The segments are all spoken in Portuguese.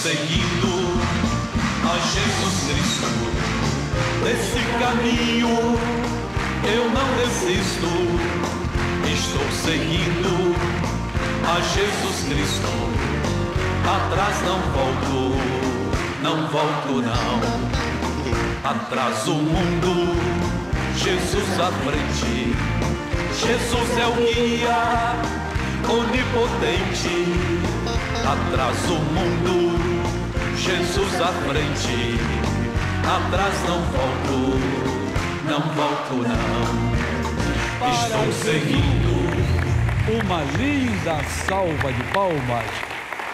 seguindo a Jesus Cristo. Nesse caminho eu não desisto. Estou seguindo a Jesus Cristo. Atrás não volto, não volto não. Atrás o mundo, Jesus à frente. Jesus é o guia onipotente. Atrás o mundo, Jesus à frente. Atrás não volto, não volto não. Estou seguindo. Uma linda salva de palmas.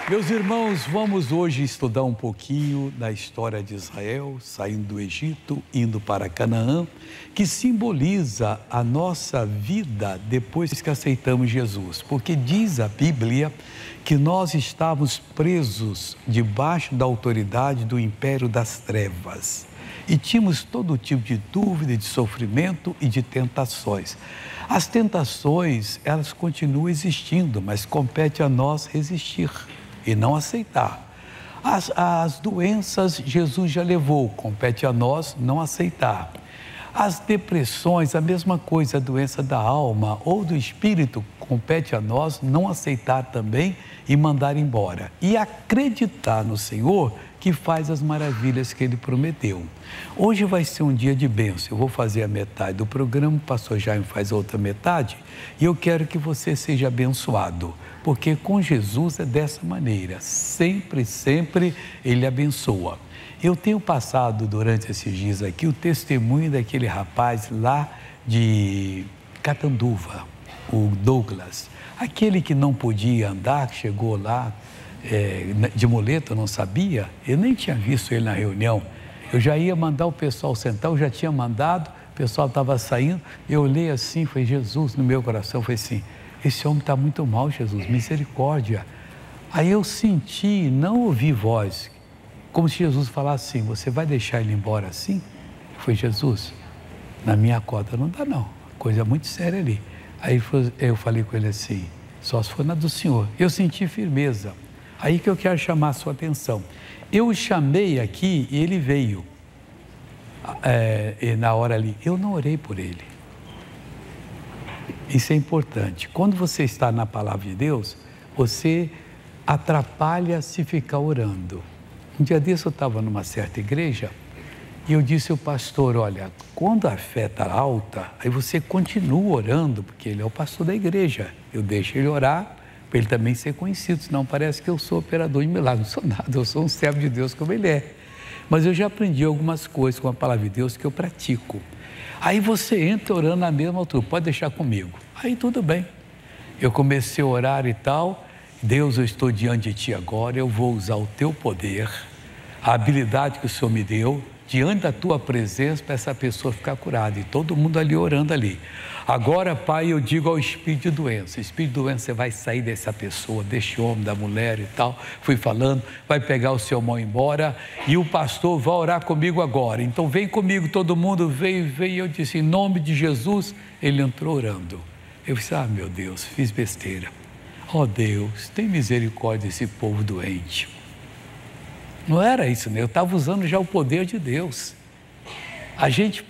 Meus irmãos, vamos hoje estudar um pouquinho da história de Israel, saindo do Egito, indo para Canaã, que simboliza a nossa vida depois que aceitamos Jesus. Porque diz a Bíblia que nós estávamos presos debaixo da autoridade do império das trevas. E tínhamos todo tipo de dúvida, de sofrimento e de tentações. As tentações, elas continuam existindo, mas compete a nós resistir e não aceitar. As doenças Jesus já levou, compete a nós não aceitar. As depressões, a mesma coisa, a doença da alma ou do espírito, compete a nós não aceitar também e mandar embora. E acreditar no Senhor que faz as maravilhas que Ele prometeu. Hoje vai ser um dia de bênção. Eu vou fazer a metade do programa, o pastor Jaime faz a outra metade, e eu quero que você seja abençoado, porque com Jesus é dessa maneira, sempre, sempre Ele abençoa. Eu tenho passado durante esses dias aqui o testemunho daquele rapaz lá de Catanduva, o Douglas, aquele que não podia andar, que chegou lá de muleta, eu não sabia, eu nem tinha visto ele na reunião, eu já ia mandar o pessoal sentar, eu já tinha mandado, o pessoal estava saindo, eu olhei assim, foi Jesus no meu coração, foi assim, esse homem está muito mal, Jesus, misericórdia. Aí eu senti, não ouvi voz, como se Jesus falasse assim, você vai deixar ele embora assim? Foi Jesus, na minha cota não dá não, coisa muito séria ali. Aí eu falei com ele assim, só se for na do Senhor. Eu senti firmeza, aí que eu quero chamar a sua atenção. Eu o chamei aqui e ele veio, e na hora ali, eu não orei por ele. Isso é importante, quando você está na palavra de Deus, você atrapalha se ficar orando. Um dia desse eu estava numa certa igreja e eu disse ao pastor, olha, quando a fé está alta, aí você continua orando, porque ele é o pastor da igreja. Eu deixo ele orar, para ele também ser conhecido, senão parece que eu sou operador de milagre. Não sou nada, eu sou um servo de Deus como ele é. Mas eu já aprendi algumas coisas com a palavra de Deus que eu pratico. Aí você entra orando na mesma altura, pode deixar comigo. Aí tudo bem. Eu comecei a orar e tal, Deus, eu estou diante de Ti agora, eu vou usar o Teu poder, a habilidade que o Senhor me deu, diante da Tua presença, para essa pessoa ficar curada. E todo mundo ali orando ali. Agora, Pai, eu digo ao espírito de doença, espírito de doença, você vai sair dessa pessoa, deste homem, da mulher e tal. Fui falando, vai pegar o seu mão embora e o pastor vai orar comigo agora. Então vem comigo, todo mundo veio, eu disse, em nome de Jesus, ele entrou orando. Eu disse, meu Deus, fiz besteira. Deus, tem misericórdia desse povo doente. Não era isso, né? Eu estava usando já o poder de Deus. A gente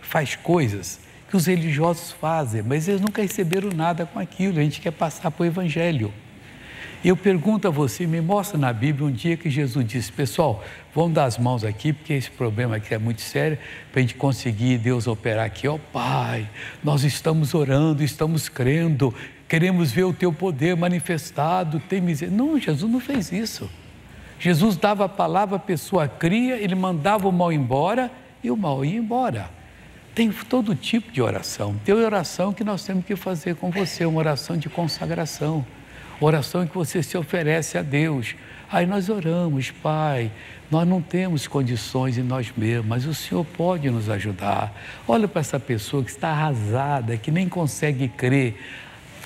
faz coisas que os religiosos fazem, mas eles nunca receberam nada com aquilo, a gente quer passar para o Evangelho. Eu pergunto a você, me mostra na Bíblia um dia que Jesus disse, pessoal, vamos dar as mãos aqui, porque esse problema aqui é muito sério, para a gente conseguir Deus operar aqui. Pai, nós estamos orando, estamos crendo, queremos ver o Teu poder manifestado, tem misericórdia. Não, Jesus não fez isso. Jesus dava a palavra, a pessoa cria, ele mandava o mal embora e o mal ia embora. Tem todo tipo de oração. Tem oração que nós temos que fazer com você, uma oração de consagração, oração em que você se oferece a Deus. Aí nós oramos, Pai, nós não temos condições em nós mesmos, mas o Senhor pode nos ajudar. Olha para essa pessoa que está arrasada, que nem consegue crer.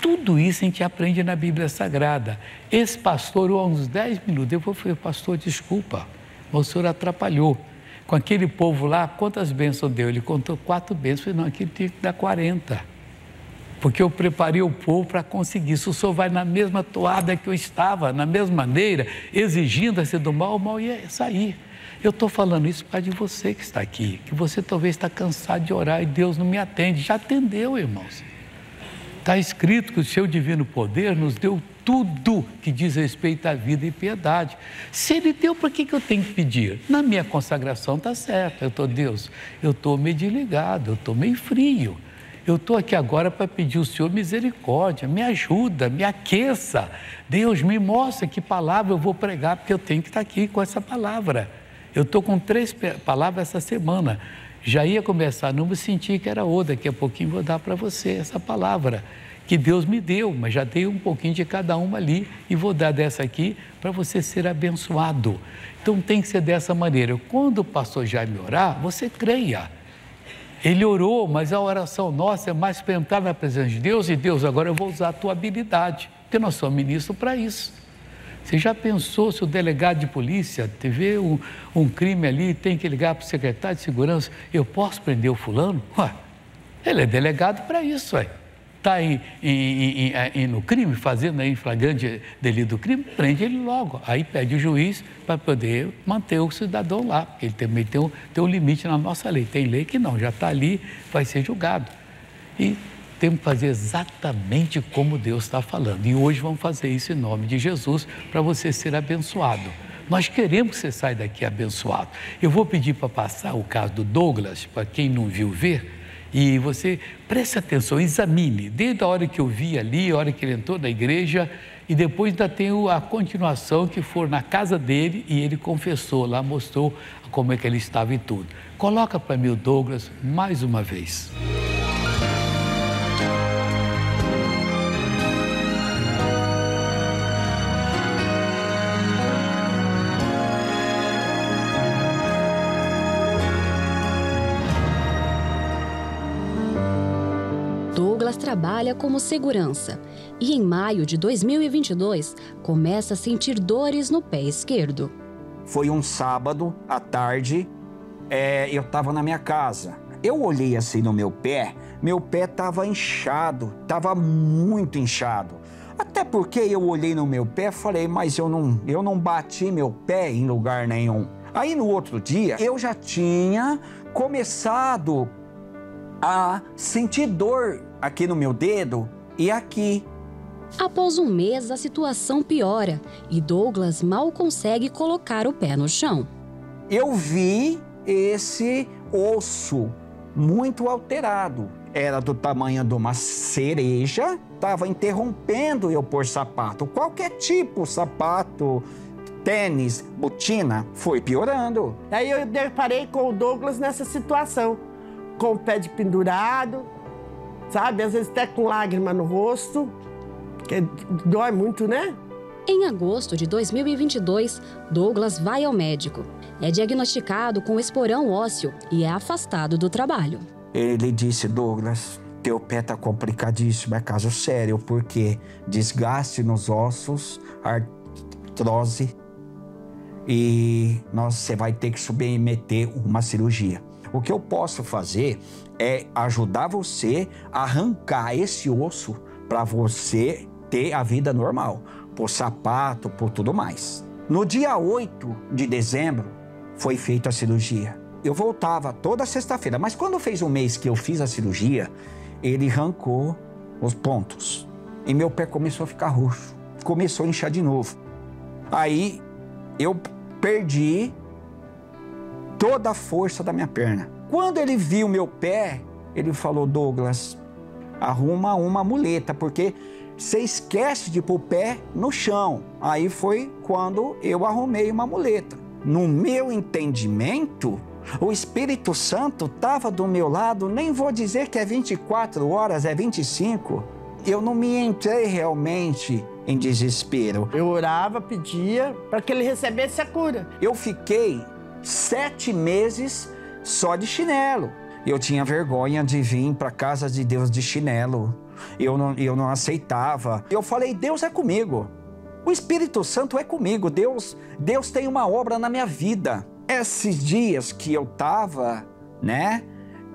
Tudo isso a gente aprende na Bíblia Sagrada. Esse pastor, há uns 10 minutos, eu falei, pastor, desculpa, o senhor atrapalhou. Com aquele povo lá, quantas bênçãos deu? Ele contou 4 bênçãos, eu falei, não, aquele tinha que dar 40. Porque eu preparei o povo para conseguir. Se o senhor vai na mesma toada que eu estava, na mesma maneira, exigindo-se do mal, o mal ia sair. Eu estou falando isso por causa de você que está aqui, que você talvez está cansado de orar e Deus não me atende. Já atendeu, irmãos. Está escrito que o seu divino poder nos deu tudo que diz respeito à vida e piedade. Se Ele deu, por que eu tenho que pedir? Na minha consagração está certo. Deus, eu estou meio desligado, eu estou meio frio. Eu estou aqui agora para pedir ao Senhor misericórdia, me ajuda, me aqueça. Deus, me mostra que palavra eu vou pregar, porque eu tenho que estar aqui com essa palavra. Eu estou com 3 palavras essa semana. Já ia começar, não me senti que era outra. Daqui a pouquinho vou dar para você essa palavra que Deus me deu, mas já dei um pouquinho de cada uma ali e vou dar dessa aqui para você ser abençoado. Então tem que ser dessa maneira. Quando o pastor Jaime orar, você creia. Ele orou, mas a oração nossa é mais para entrar na presença de Deus e Deus, agora eu vou usar a tua habilidade, porque nós somos ministros para isso. Você já pensou se o delegado de polícia vê um crime ali, tem que ligar para o secretário de segurança, eu posso prender o fulano? Ué, ele é delegado para isso, ué. Está no crime, fazendo aí flagrante delito do crime, prende ele logo. Aí pede o juiz para poder manter o cidadão lá, porque ele também tem um limite na nossa lei. Tem lei que não, já está ali, vai ser julgado. E temos que fazer exatamente como Deus está falando. E hoje vamos fazer isso em nome de Jesus, para você ser abençoado. Nós queremos que você saia daqui abençoado. Eu vou pedir para passar o caso do Douglas, para quem não viu ver, e você preste atenção, examine, desde a hora que eu vi ali, a hora que ele entrou na igreja, e depois ainda tem a continuação que for na casa dele e ele confessou lá, mostrou como é que ele estava e tudo. Coloca para mim o Douglas mais uma vez. Douglas trabalha como segurança e em maio de 2022 começa a sentir dores no pé esquerdo. Foi um sábado à tarde, eu estava na minha casa. Eu olhei assim no meu pé estava inchado, estava muito inchado. Até porque eu olhei no meu pé e falei, mas eu não bati meu pé em lugar nenhum. Aí no outro dia eu já tinha começado a sentir dor aqui no meu dedo e aqui. Após um mês, a situação piora e Douglas mal consegue colocar o pé no chão. Eu vi esse osso muito alterado. Era do tamanho de uma cereja, estava interrompendo eu pôr sapato. Qualquer tipo, sapato, tênis, botina, foi piorando. Aí eu deparei com o Douglas nessa situação, com o pé de pendurado, sabe? Às vezes até com lágrima no rosto, que dói muito, né? Em agosto de 2022, Douglas vai ao médico. É diagnosticado com esporão ósseo e é afastado do trabalho. Ele disse, Douglas, teu pé tá complicadíssimo, é caso sério, porque desgaste nos ossos, artrose, e você vai ter que submeter uma cirurgia. O que eu posso fazer é ajudar você a arrancar esse osso para você ter a vida normal, por sapato, por tudo mais. No dia 8 de dezembro foi feita a cirurgia. Eu voltava toda sexta-feira, mas quando fez um mês que eu fiz a cirurgia, ele arrancou os pontos e meu pé começou a ficar roxo, começou a inchar de novo. Aí eu perdi toda a força da minha perna. Quando ele viu meu pé, ele falou, Douglas, arruma uma muleta, porque você esquece de pôr o pé no chão. Aí foi quando eu arrumei uma muleta. No meu entendimento, o Espírito Santo estava do meu lado, nem vou dizer que é 24 horas, é 25. Eu não me entrei realmente em desespero. Eu orava, pedia para que ele recebesse a cura. Eu fiquei 7 meses só de chinelo. Eu tinha vergonha de vir para a casa de Deus de chinelo. Eu não aceitava. Eu falei, Deus é comigo. O Espírito Santo é comigo. Deus tem uma obra na minha vida. Esses dias que eu estava,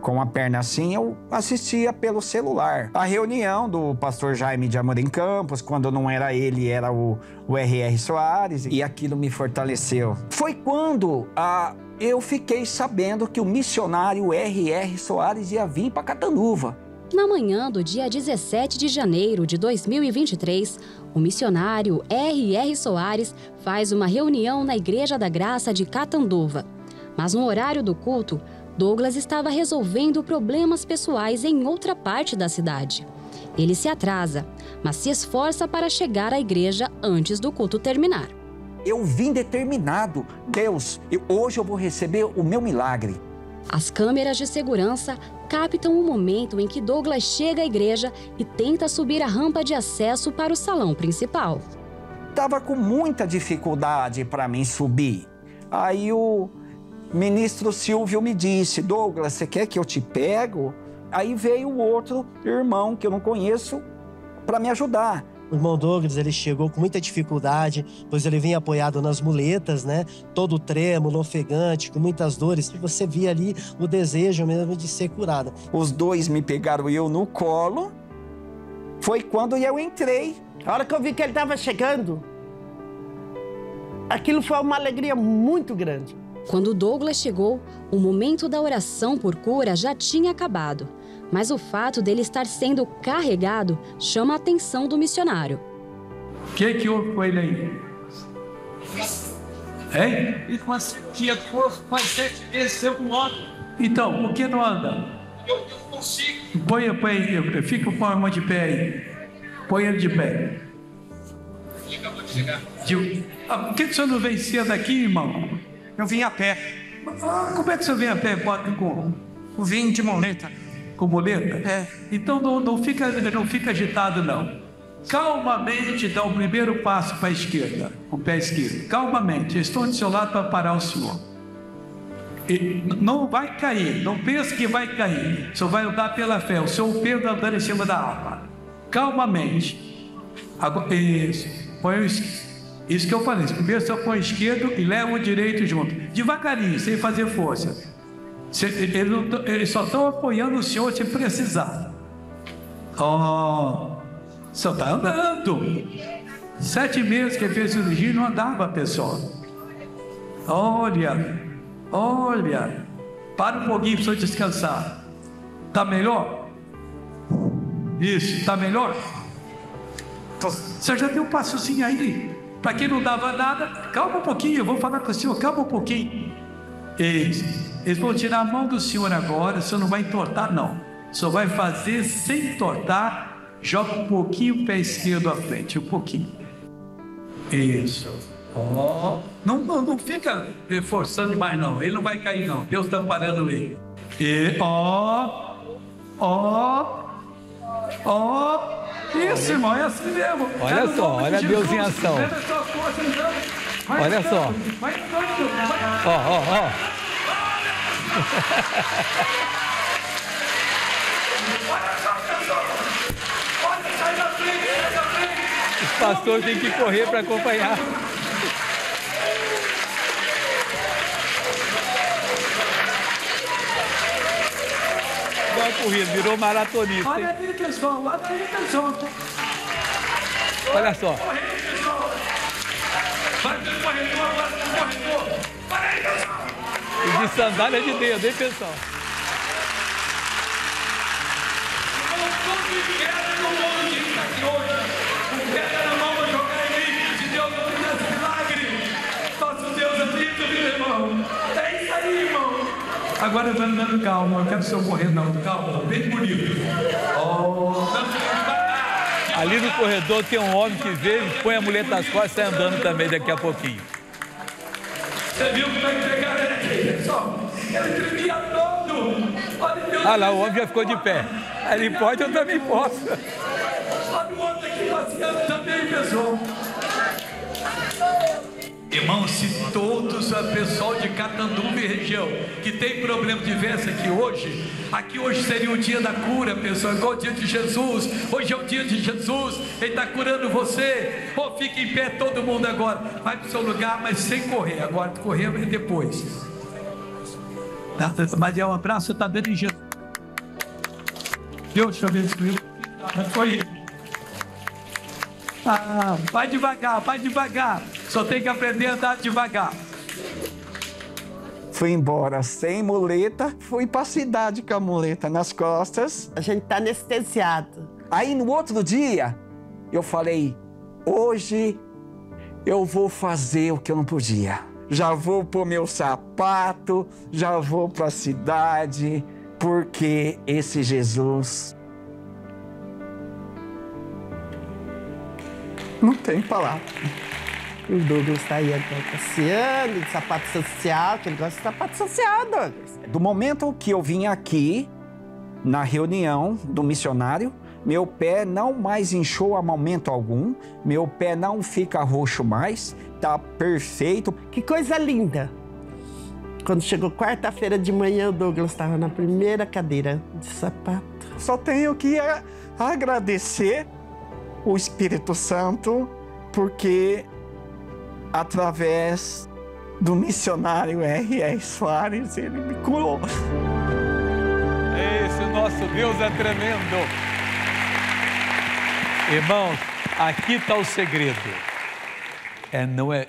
com a perna assim, eu assistia pelo celular. A reunião do pastor Jaime de Amorim Campos, quando não era ele, era o R.R. Soares, e aquilo me fortaleceu. Foi quando eu fiquei sabendo que o missionário R.R. Soares ia vir para Catanduva. Na manhã do dia 17 de janeiro de 2023, o missionário R.R. Soares faz uma reunião na Igreja da Graça de Catanduva. Mas no horário do culto, Douglas estava resolvendo problemas pessoais em outra parte da cidade. Ele se atrasa, mas se esforça para chegar à igreja antes do culto terminar. Eu vim determinado. Deus, hoje eu vou receber o meu milagre. As câmeras de segurança captam o momento em que Douglas chega à igreja e tenta subir a rampa de acesso para o salão principal. Estava com muita dificuldade para mim subir. Aí o ministro Silvio me disse: Douglas, você quer que eu te pego? Aí veio o outro irmão que eu não conheço para me ajudar. O irmão Douglas, ele chegou com muita dificuldade, pois ele vinha apoiado nas muletas, né? Todo trêmulo, ofegante, com muitas dores. E você via ali o desejo mesmo de ser curado. Os dois me pegaram eu no colo. Foi quando eu entrei. A hora que eu vi que ele estava chegando, aquilo foi uma alegria muito grande. Quando Douglas chegou, o momento da oração por cura já tinha acabado. Mas o fato dele estar sendo carregado chama a atenção do missionário. O que houve com ele aí? Hein? Ele conseguia fazer esse modo. Então, por que não anda? Eu consigo. Fica com a mão de pé aí. Põe ele de pé. Ele acabou de chegar. Por que o senhor não vem cedo aqui, irmão? Eu vim a pé. Como é que o senhor vem a pé? Eu vim de muleta. Com muleta? É. Então não fica agitado, não. Calmamente dá o primeiro passo para a esquerda, o pé esquerdo. Calmamente. Eu estou do seu lado para parar o senhor. E não vai cair. Não pense que vai cair. O senhor vai andar pela fé. O seu Pedro andando em cima da arma. Calmamente. Agora, isso. Põe o esquerdo. Isso que eu falei. Primeiro o senhor põe o esquerdo e leva o direito junto. Devagarinho, sem fazer força. Eles só estão apoiando o senhor se precisar. O senhor está andando. 7 meses que ele fez cirurgia e não andava, pessoal. Olha. Para um pouquinho para o senhor descansar. Está melhor? Isso, está melhor? Você já deu um passozinho aí. Para quem não dava nada, calma um pouquinho, eu vou falar com o senhor, calma um pouquinho. Eles vão tirar a mão do senhor agora, o senhor não vai entortar, não. O senhor vai fazer sem entortar, joga um pouquinho o pé esquerdo à frente, um pouquinho. Isso. Não fica forçando demais, não. Ele não vai cair, não. Deus está parando ele. Isso, irmão, é assim mesmo. Olha só, olha Deus em ação. Olha só. Ó. Os pastores têm que correr para acompanhar. Uma corrida, virou maratonista. Olha aí, pessoal, Olha só. Vai pro corredor. Para aí, pessoal. E de sandália de dedo, hein, pessoal? O pé na mão vai jogar em mim. Se Deus não fizesse milagre, nosso Deus é lindo, meu irmão. É isso aí, irmão. Agora vai andando calmo, eu quero que o senhor correr, não. Calma, bem bonito. Ali no corredor tem um homem que veio, põe a muleta nas costas e sai andando também daqui a pouquinho. Você viu como é que pegaram ele aqui, pessoal? Ele tremia todo. Ah lá, o homem já ficou de pé. Ele pode, eu também posso. Olha o outro aqui passeando também, pessoal. Irmãos, se todos o pessoal de Catanduva e região que tem problema diverso aqui hoje seria o dia da cura, pessoal, igual o dia de Jesus. Hoje é o dia de Jesus, Ele está curando você. Fica em pé todo mundo agora, vai para o seu lugar, mas sem correr. Agora correr é depois. Mas é um abraço, está dando em Jesus. Deus te abençoe. Foi. Ah, vai devagar, vai devagar. Só tem que aprender a andar devagar. Fui embora sem muleta, fui pra cidade com a muleta nas costas. A gente tá anestesiado. Aí no outro dia, eu falei, hoje eu vou fazer o que eu não podia. Já vou pôr meu sapato, já vou pra cidade, porque esse Jesus não tem palavra. O Douglas tá aí agora passeando de sapato social, que ele gosta de sapato social, Douglas. Do momento que eu vim aqui, na reunião do missionário, meu pé não mais inchou a momento algum, meu pé não fica roxo mais, tá perfeito. Que coisa linda. Quando chegou quarta-feira de manhã, o Douglas estava na primeira cadeira de sapato. Só tenho que agradecer o Espírito Santo, porque através do missionário R.R. Soares, ele me curou. Esse nosso Deus é tremendo. Irmãos, aqui está o segredo.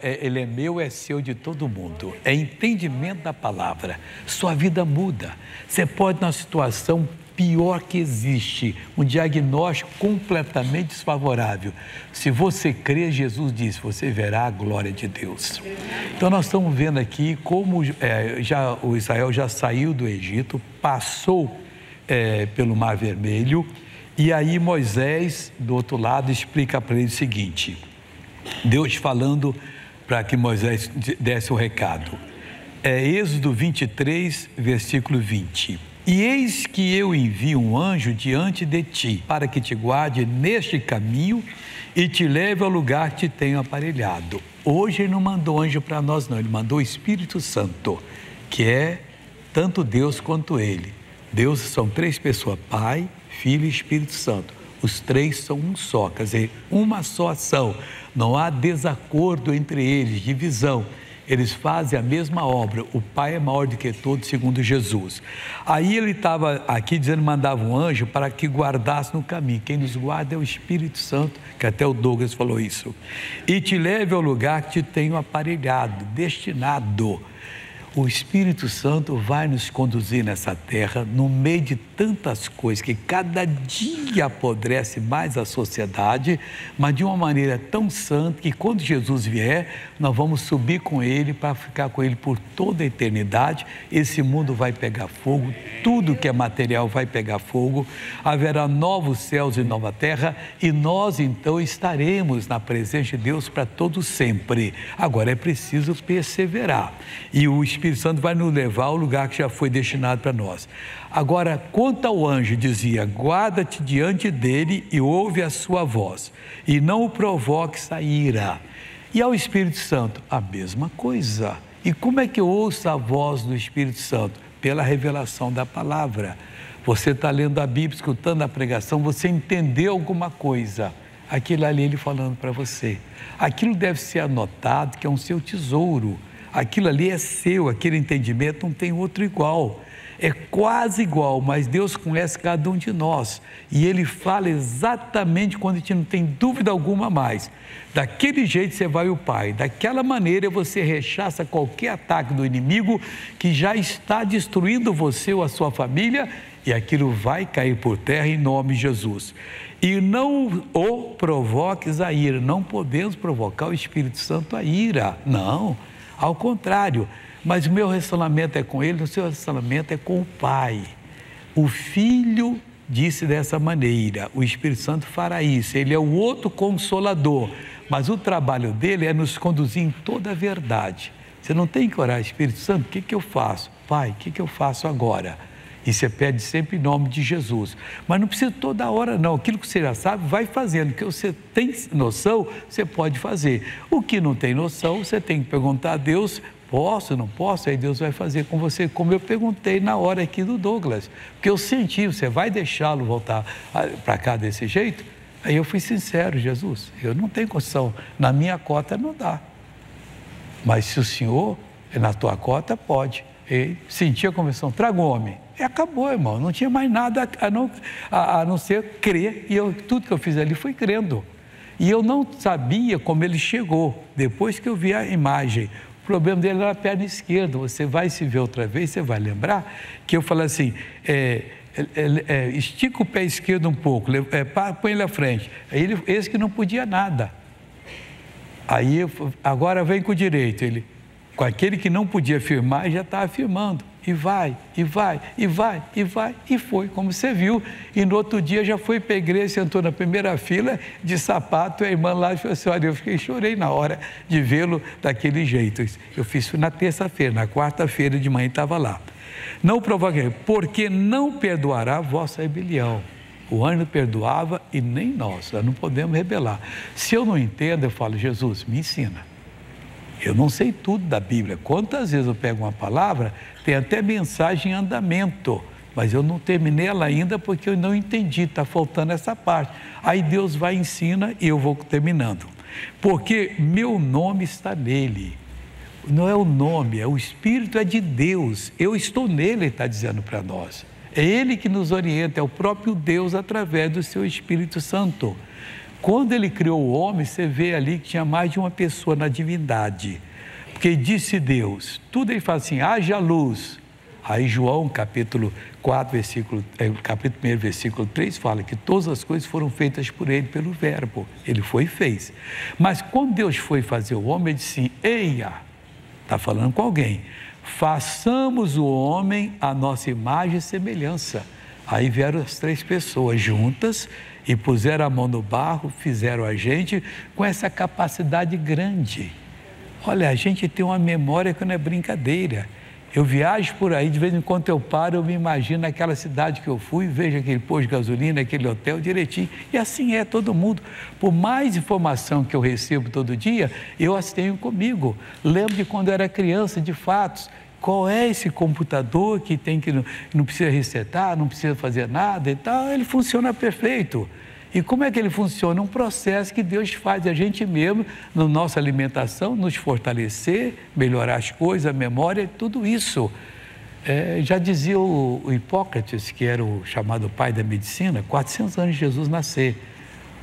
Ele é meu, é seu, de todo mundo. É entendimento da palavra. Sua vida muda. Você pode, numa situação pior que existe, um diagnóstico completamente desfavorável. Se você crer, Jesus disse, você verá a glória de Deus. Então nós estamos vendo aqui como o Israel já saiu do Egito, passou pelo Mar Vermelho, e aí Moisés, do outro lado, explica para ele o seguinte, Deus falando para que Moisés desse o recado. Êxodo 23, versículo 20. E eis que eu envio um anjo diante de ti, para que te guarde neste caminho e te leve ao lugar que te tenho aparelhado. Hoje ele não mandou anjo para nós não, ele mandou o Espírito Santo, que é tanto Deus quanto ele. Deus são três pessoas, Pai, Filho e Espírito Santo. Os três são um só, quer dizer, uma só ação. Não há desacordo entre eles, divisão. Eles fazem a mesma obra. O Pai é maior do que todos, segundo Jesus. Aí ele estava aqui dizendo, mandava um anjo para que guardasse no caminho. Quem nos guarda é o Espírito Santo, que até o Douglas falou isso. E te leve ao lugar que te tenho aparelhado, destinado. O Espírito Santo vai nos conduzir nessa terra, no meio de tantas coisas que cada dia apodrece mais a sociedade, mas de uma maneira tão santa que quando Jesus vier, nós vamos subir com Ele para ficar com Ele por toda a eternidade. Esse mundo vai pegar fogo, tudo que é material vai pegar fogo, haverá novos céus e nova terra, e nós então estaremos na presença de Deus para todo sempre. Agora é preciso perseverar, e o Espírito Santo vai nos levar ao lugar que já foi destinado para nós. Agora, quanto ao anjo, dizia, guarda-te diante dele e ouve a sua voz, e não o provoques a ira. E ao Espírito Santo, a mesma coisa. E como é que eu ouço a voz do Espírito Santo? Pela revelação da palavra. Você está lendo a Bíblia, escutando a pregação, você entendeu alguma coisa. Aquilo ali ele falando para você. Aquilo deve ser anotado, que é um seu tesouro. Aquilo ali é seu, aquele entendimento não tem outro igual. É quase igual, mas Deus conhece cada um de nós. E Ele fala exatamente quando a gente não tem dúvida alguma mais. Daquele jeito você vai ao Pai. Daquela maneira você rechaça qualquer ataque do inimigo que já está destruindo você ou a sua família, e aquilo vai cair por terra em nome de Jesus. E não o provoques a ira. Não podemos provocar o Espírito Santo a ira. Não. Ao contrário, mas o meu relacionamento é com Ele, o seu relacionamento é com o Pai. O Filho disse dessa maneira, o Espírito Santo fará isso, Ele é o outro Consolador, mas o trabalho dele é nos conduzir em toda a verdade. Você não tem que orar, Espírito Santo, o que eu faço? Pai, o que eu faço agora? E você pede sempre em nome de Jesus. Mas não precisa toda hora não, aquilo que você já sabe, vai fazendo. O que você tem noção, você pode fazer. O que não tem noção, você tem que perguntar a Deus, posso, não posso? Aí Deus vai fazer com você, como eu perguntei na hora aqui do Douglas. Porque eu senti, você vai deixá-lo voltar para cá desse jeito? Aí eu fui sincero, Jesus, eu não tenho condição, na minha cota não dá. Mas se o Senhor é na tua cota, pode. E sentia a conversão, traga o homem. E acabou, irmão, não tinha mais nada a não ser crer. E tudo que eu fiz ali foi crendo. E eu não sabia como ele chegou, depois que eu vi a imagem. O problema dele era a perna esquerda. Você vai se ver outra vez, você vai lembrar que eu falei assim, estica o pé esquerdo um pouco, põe ele à frente. Aí esse que não podia nada. Aí, agora vem com o direito. Ele, com aquele que não podia firmar, já estava firmando. E vai, e vai, e vai, e vai, e foi, como você viu. E no outro dia já foi para a igreja, sentou na primeira fila de sapato, a irmã lá falou assim, olha, chorei na hora de vê-lo daquele jeito. Eu fiz isso na terça-feira, na quarta-feira de manhã estava lá. Não provoquei, porque não perdoará a vossa rebelião. O anjo perdoava e nem nós não podemos rebelar. Se eu não entendo, eu falo, Jesus, me ensina. Eu não sei tudo da Bíblia. Quantas vezes eu pego uma palavra, tem até mensagem em andamento, mas eu não terminei ela ainda porque eu não entendi, está faltando essa parte. Aí Deus vai e ensina e eu vou terminando. Porque meu nome está nele. Não é o nome, o Espírito é de Deus. Eu estou nele, ele está dizendo para nós. É Ele que nos orienta, é o próprio Deus através do seu Espírito Santo. Quando Ele criou o homem, você vê ali que tinha mais de uma pessoa na divindade. Porque disse Deus, tudo Ele fala assim, haja luz. Aí João, capítulo 1, versículo 3, fala que todas as coisas foram feitas por Ele, pelo verbo. Ele foi e fez. Mas quando Deus foi fazer o homem, Ele disse, eia, está falando com alguém, façamos o homem à nossa imagem e semelhança. Aí vieram as 3 pessoas juntas e puseram a mão no barro, fizeram a gente com essa capacidade grande. Olha, a gente tem uma memória que não é brincadeira. Eu viajo por aí, de vez em quando eu paro, eu me imagino naquela cidade que eu fui, vejo aquele posto de gasolina, aquele hotel direitinho, e assim é todo mundo. Por mais informação que eu recebo todo dia, eu as tenho comigo. Lembro de quando eu era criança, de fatos. Qual é esse computador que tem que não precisa resetar, não precisa fazer nada e tal? Ele funciona perfeito. E como é que ele funciona? Um processo que Deus faz a gente mesmo, na nossa alimentação, nos fortalecer, melhorar as coisas, a memória, tudo isso. Já dizia o Hipócrates, que era o chamado pai da medicina, 400 anos de Jesus nascer.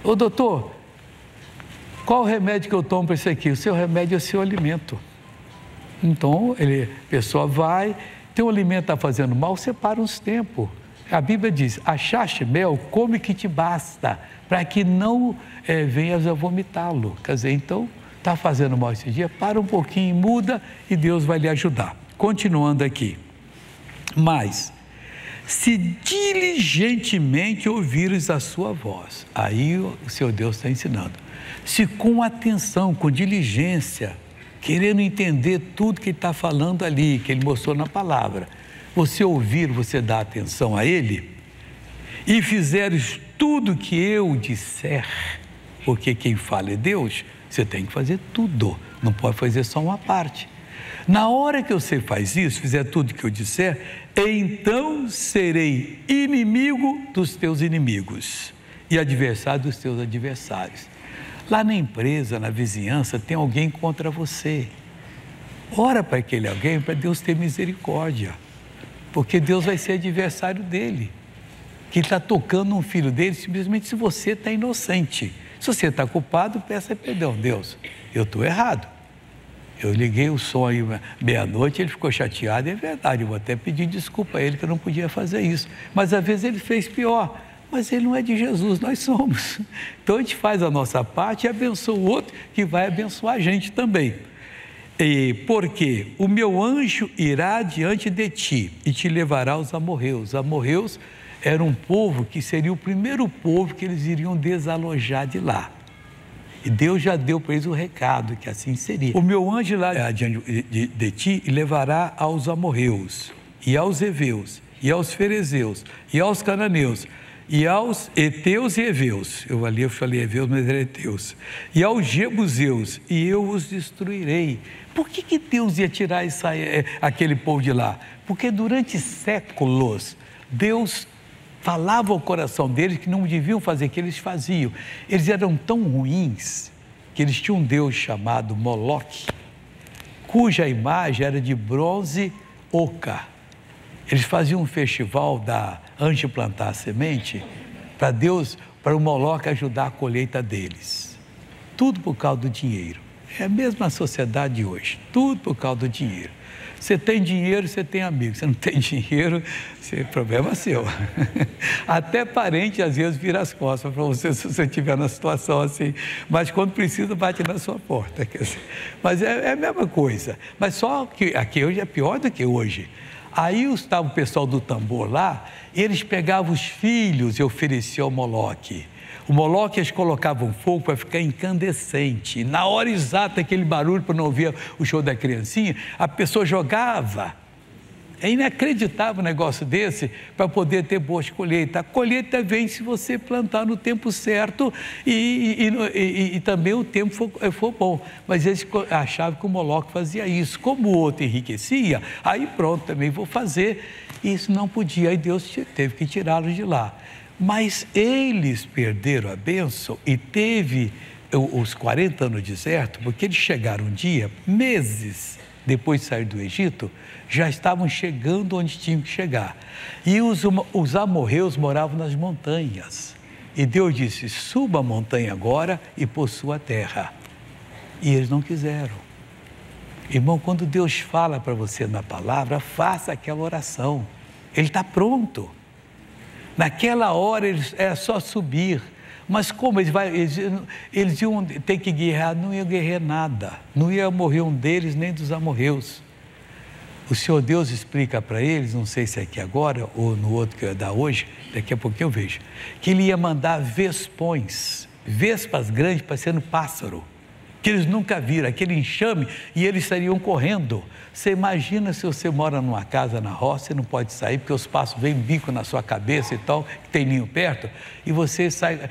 Ô doutor, qual o remédio que eu tomo para isso aqui? O seu remédio é o seu alimento. Então, a pessoa vai, tem um alimento que está fazendo mal, separa uns tempos. A Bíblia diz, achaste mel, come que te basta, para que não venhas a vomitá-lo. Quer dizer, então, está fazendo mal esse dia, para um pouquinho, muda e Deus vai lhe ajudar. Continuando aqui. Mas, se diligentemente ouvires a sua voz, aí o seu Deus está ensinando. Se com atenção, com diligência, querendo entender tudo que ele está falando ali, que ele mostrou na palavra, você ouvir, você dá atenção a ele, e fizeres tudo que eu disser, porque quem fala é Deus, você tem que fazer tudo, não pode fazer só uma parte. Na hora que você faz isso, fizer tudo que eu disser, então serei inimigo dos teus inimigos e adversário dos teus adversários. Lá na empresa, na vizinhança, tem alguém contra você. Ora para aquele alguém, para Deus ter misericórdia, porque Deus vai ser adversário dele, que está tocando um filho dele, simplesmente se você está inocente. Se você está culpado, peça perdão. Deus, eu estou errado. Eu liguei o som aí meia-noite, ele ficou chateado, é verdade, eu vou até pedir desculpa a ele que eu não podia fazer isso. Mas às vezes ele fez pior. Mas ele não é de Jesus, nós somos. Então a gente faz a nossa parte e abençoa o outro, que vai abençoar a gente também. Porque o meu anjo irá diante de ti e te levará aos amorreus. Os amorreus eram um povo que seria o primeiro povo que eles iriam desalojar de lá. E Deus já deu para eles o recado, que assim seria. O meu anjo irá diante de ti e levará aos amorreus, e aos heveus, e aos ferezeus, e aos cananeus, e aos heteus e heveus, eu falei heveus, mas era heteus, e aos jebuseus, e eu os destruirei. Por que Deus ia tirar aquele povo de lá? Porque durante séculos, Deus falava ao coração deles que não deviam fazer o que eles faziam. Eles eram tão ruins, que eles tinham um Deus chamado Moloque, cuja imagem era de bronze oca. Eles faziam um festival antes de plantar a semente, para Deus, para o Moloque ajudar a colheita deles. Tudo por causa do dinheiro. É a mesma sociedade de hoje, tudo por causa do dinheiro. Você tem dinheiro, você tem amigo. Você não tem dinheiro, problema seu. Até parente, às vezes, vira as costas para você, se você estiver na situação assim. Mas quando precisa, bate na sua porta. Quer dizer, mas é a mesma coisa. Mas só que aqui hoje é pior do que hoje. Aí estava o pessoal do tambor lá, eles pegavam os filhos e ofereciam ao Moloque. O Moloque, eles colocavam fogo para ficar incandescente. E na hora exata, aquele barulho, para não ouvir o show da criancinha, a pessoa jogava. É inacreditável um negócio desse para poder ter boas colheitas. A colheita vem se você plantar no tempo certo e também o tempo for bom. Mas eles achavam que o Moloque fazia isso. Como o outro enriquecia, aí pronto, também vou fazer. Isso não podia, aí Deus teve que tirá-los de lá. Mas eles perderam a bênção e teve os 40 anos no deserto, porque eles chegaram um dia, meses depois de sair do Egito, já estavam chegando onde tinham que chegar. E os amorreus moravam nas montanhas. E Deus disse, suba a montanha agora e possua a terra. E eles não quiseram. Irmão, quando Deus fala para você na palavra, faça aquela oração. Ele está pronto. Naquela hora é só subir, mas como eles iam ter que guerrear? Não ia guerrear nada, não ia morrer um deles nem dos amorreus. O Senhor Deus explica para eles, não sei se é aqui agora ou no outro que eu ia dar hoje, daqui a pouco eu vejo, que ele ia mandar vespões, vespas grandes parecendo pássaro, que eles nunca viram, aquele enxame, e eles sairiam correndo. Você imagina se você mora numa casa na roça, você não pode sair, porque os pássaros vêm bico na sua cabeça e tal, que tem ninho perto, e você sai,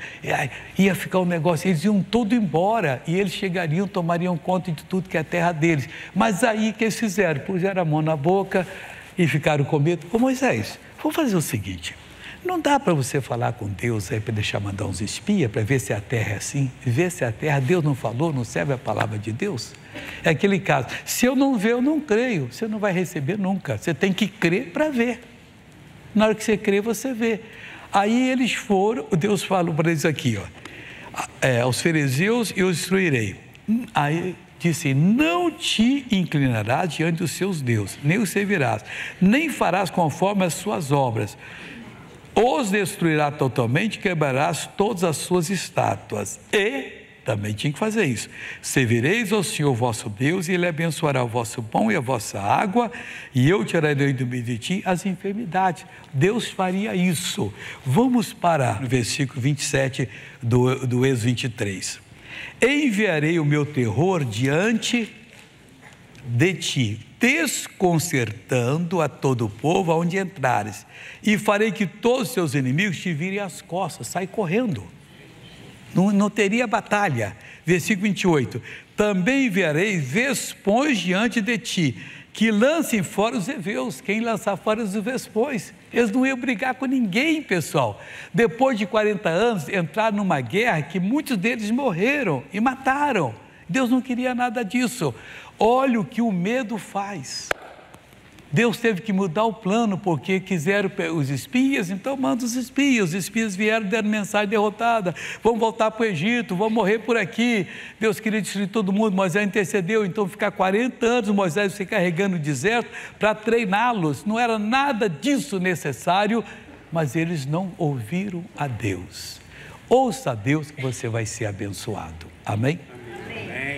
ia ficar um negócio, eles iam tudo embora, e eles chegariam, tomariam conta de tudo que é a terra deles. Mas aí o que eles fizeram? Puseram a mão na boca e ficaram com medo. Ô Moisés, vamos fazer o seguinte, não dá para você falar com Deus aí para deixar mandar uns espias para ver se a terra é assim, ver se a terra, Deus não falou, não serve a palavra de Deus? É aquele caso, se eu não ver, eu não creio, você não vai receber nunca, você tem que crer para ver. Na hora que você crê, você vê. Aí eles foram, Deus falou para eles aqui, aos fariseus eu os destruirei. Aí disse, não te inclinarás diante dos seus deuses, nem os servirás, nem farás conforme as suas obras. Os destruirá totalmente, quebrarás todas as suas estátuas. E também tinha que fazer isso. Servireis ao Senhor vosso Deus, e Ele abençoará o vosso pão e a vossa água, e eu tirarei do meio de ti as enfermidades. Deus faria isso. Vamos para o versículo 27 do Êxodo 23. Enviarei o meu terror diante de ti, desconcertando a todo o povo aonde entrares, e farei que todos os seus inimigos te virem as costas, sai correndo, não teria batalha. Versículo 28, também enviarei vespões diante de ti, que lancem fora os heveus. Quem lançar fora os vespões, eles não iam brigar com ninguém, pessoal. Depois de 40 anos, entraram numa guerra que muitos deles morreram e mataram. Deus não queria nada disso. Olha o que o medo faz. Deus teve que mudar o plano, porque quiseram os espias, então manda os espias vieram, deram mensagem derrotada, vamos voltar para o Egito, vamos morrer por aqui. Deus queria destruir todo mundo, Moisés intercedeu, então ficar 40 anos, Moisés se carregando no deserto para treiná-los, não era nada disso necessário, mas eles não ouviram a Deus. Ouça a Deus que você vai ser abençoado, amém?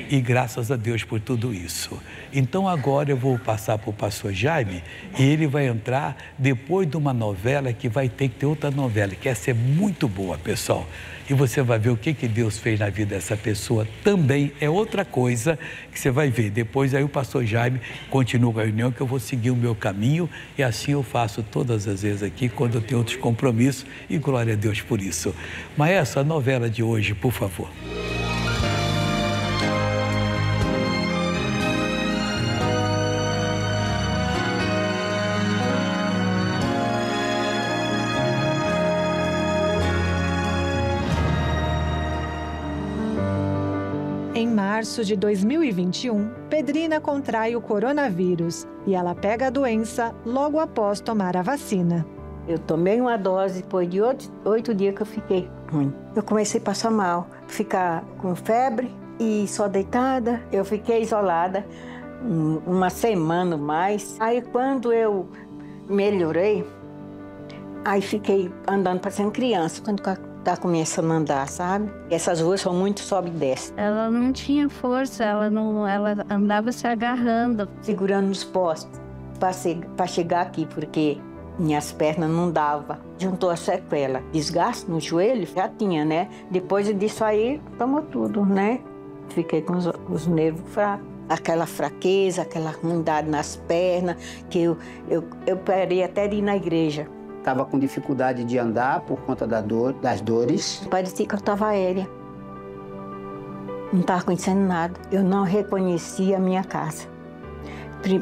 E graças a Deus por tudo isso. Então agora eu vou passar para o pastor Jaime e ele vai entrar depois de uma novela que vai ter que ter outra novela, que essa é muito boa, pessoal. E você vai ver o que Deus fez na vida dessa pessoa também, é outra coisa que você vai ver. Depois aí o pastor Jaime continua com a reunião, que eu vou seguir o meu caminho e assim eu faço todas as vezes aqui quando eu tenho outros compromissos e glória a Deus por isso. Mas essa novela de hoje, por favor. Em março de 2021, Pedrina contrai o coronavírus e ela pega a doença logo após tomar a vacina. Eu tomei uma dose, depois de 8 dias que eu fiquei ruim. Eu comecei a passar mal, ficar com febre e só deitada. Eu fiquei isolada uma semana mais. Aí quando eu melhorei, aí fiquei andando parecendo criança, quando tá começando a andar, sabe? Essas ruas são muito sobe e desce. Ela não tinha força, ela andava se agarrando. Segurando nos postos para chegar aqui, porque minhas pernas não davam. Juntou a sequela. Desgaste no joelho, já tinha, né? Depois disso aí, tomou tudo, né? Fiquei com os nervos fracos. Aquela fraqueza, aquela ruindade nas pernas, que eu parei até de ir na igreja. Estava com dificuldade de andar por conta das dores. Parecia que eu estava aérea. Não estava conhecendo nada. Eu não reconhecia a minha casa.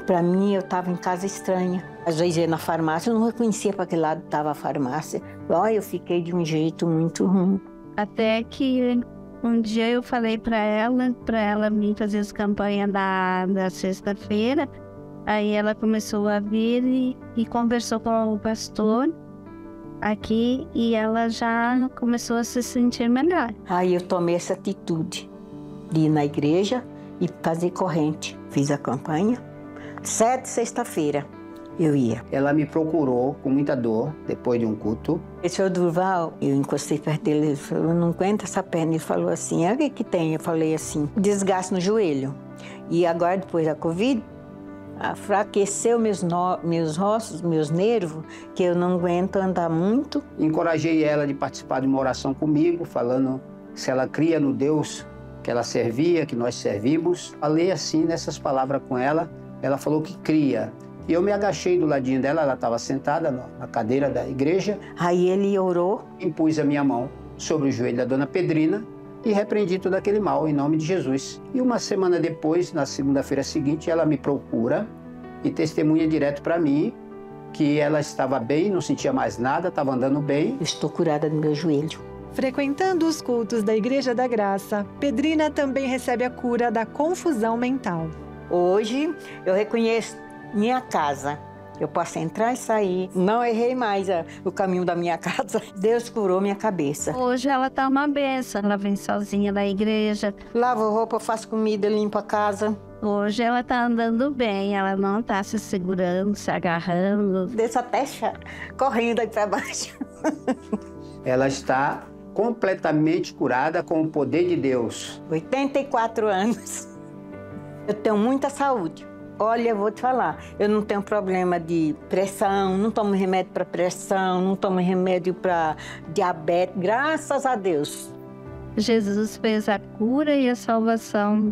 Para mim, eu estava em casa estranha. Às vezes ia na farmácia, eu não reconhecia para que lado estava a farmácia. Olha, eu fiquei de um jeito muito ruim. Até que um dia eu falei para ela vir fazer as campanhas da sexta-feira. Aí ela começou a vir e conversou com o pastor aqui e ela já começou a se sentir melhor. Aí eu tomei essa atitude de ir na igreja e fazer corrente. Fiz a campanha. 7 sexta-feira eu ia. Ela me procurou com muita dor depois de um culto. O senhor Durval, eu encostei perto dele, ele falou, eu não aguento essa perna. Ele falou assim, o que tem? Eu falei assim, desgaste no joelho. E agora, depois da Covid, enfraqueceu meus ossos, meus nervos, que eu não aguento andar muito. Encorajei ela de participar de uma oração comigo, falando se ela cria no Deus que ela servia, que nós servimos. Falei assim nessas palavras com ela, ela falou que cria. E eu me agachei do ladinho dela, ela estava sentada na cadeira da igreja. Aí ele orou. Impus a minha mão sobre o joelho da dona Pedrina e repreendi todo aquele mal em nome de Jesus. E uma semana depois, na segunda-feira seguinte, ela me procura e testemunha direto para mim que ela estava bem, não sentia mais nada, estava andando bem. Eu estou curada do meu joelho. Frequentando os cultos da Igreja da Graça, Pedrina também recebe a cura da confusão mental. Hoje eu reconheço minha casa. Eu posso entrar e sair. Não errei mais o caminho da minha casa. Deus curou minha cabeça. Hoje ela tá uma benção. Ela vem sozinha da igreja. Lavo roupa, faço comida, limpo a casa. Hoje ela tá andando bem. Ela não tá se segurando, se agarrando. Desço até correndo aí para baixo. Ela está completamente curada com o poder de Deus. 84 anos. Eu tenho muita saúde. Olha, eu vou te falar, eu não tenho problema de pressão, não tomo remédio para pressão, não tomo remédio para diabetes, graças a Deus. Jesus fez a cura e a salvação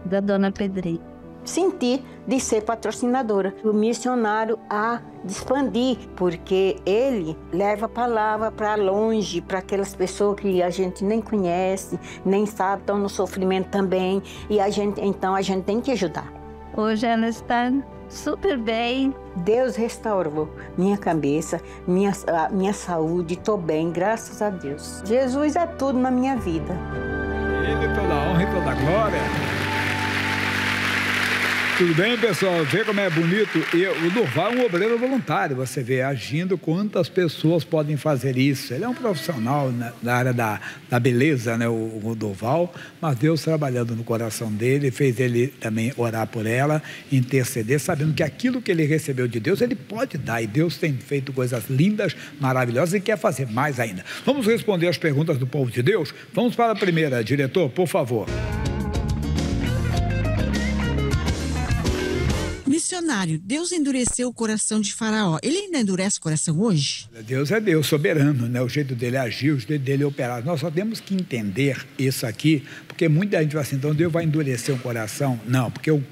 da dona Pedrina. Senti de ser patrocinadora, o missionário a expandir, porque ele leva a palavra para longe, para aquelas pessoas que a gente nem conhece, nem sabe, estão no sofrimento também, e então a gente tem que ajudar. Hoje ela está super bem. Deus restaurou minha cabeça, minha saúde, estou bem, graças a Deus. Jesus é tudo na minha vida. Ele toda a honra e toda a glória. Tudo bem, pessoal? Vê como é bonito. E o Durval é um obreiro voluntário. Você vê agindo, quantas pessoas podem fazer isso. Ele é um profissional na área da beleza, né? O Durval, mas Deus trabalhando no coração dele, fez ele também orar por ela, interceder, sabendo que aquilo que ele recebeu de Deus, ele pode dar. E Deus tem feito coisas lindas, maravilhosas e quer fazer mais ainda. Vamos responder as perguntas do povo de Deus? Vamos para a primeira, diretor, por favor. Missionário, Deus endureceu o coração de Faraó. Ele ainda endurece o coração hoje? Deus é Deus, soberano, né? O jeito dele agir, o jeito dele operar. Nós só temos que entender isso aqui, porque muita gente fala assim, então Deus vai endurecer o coração. Não, porque o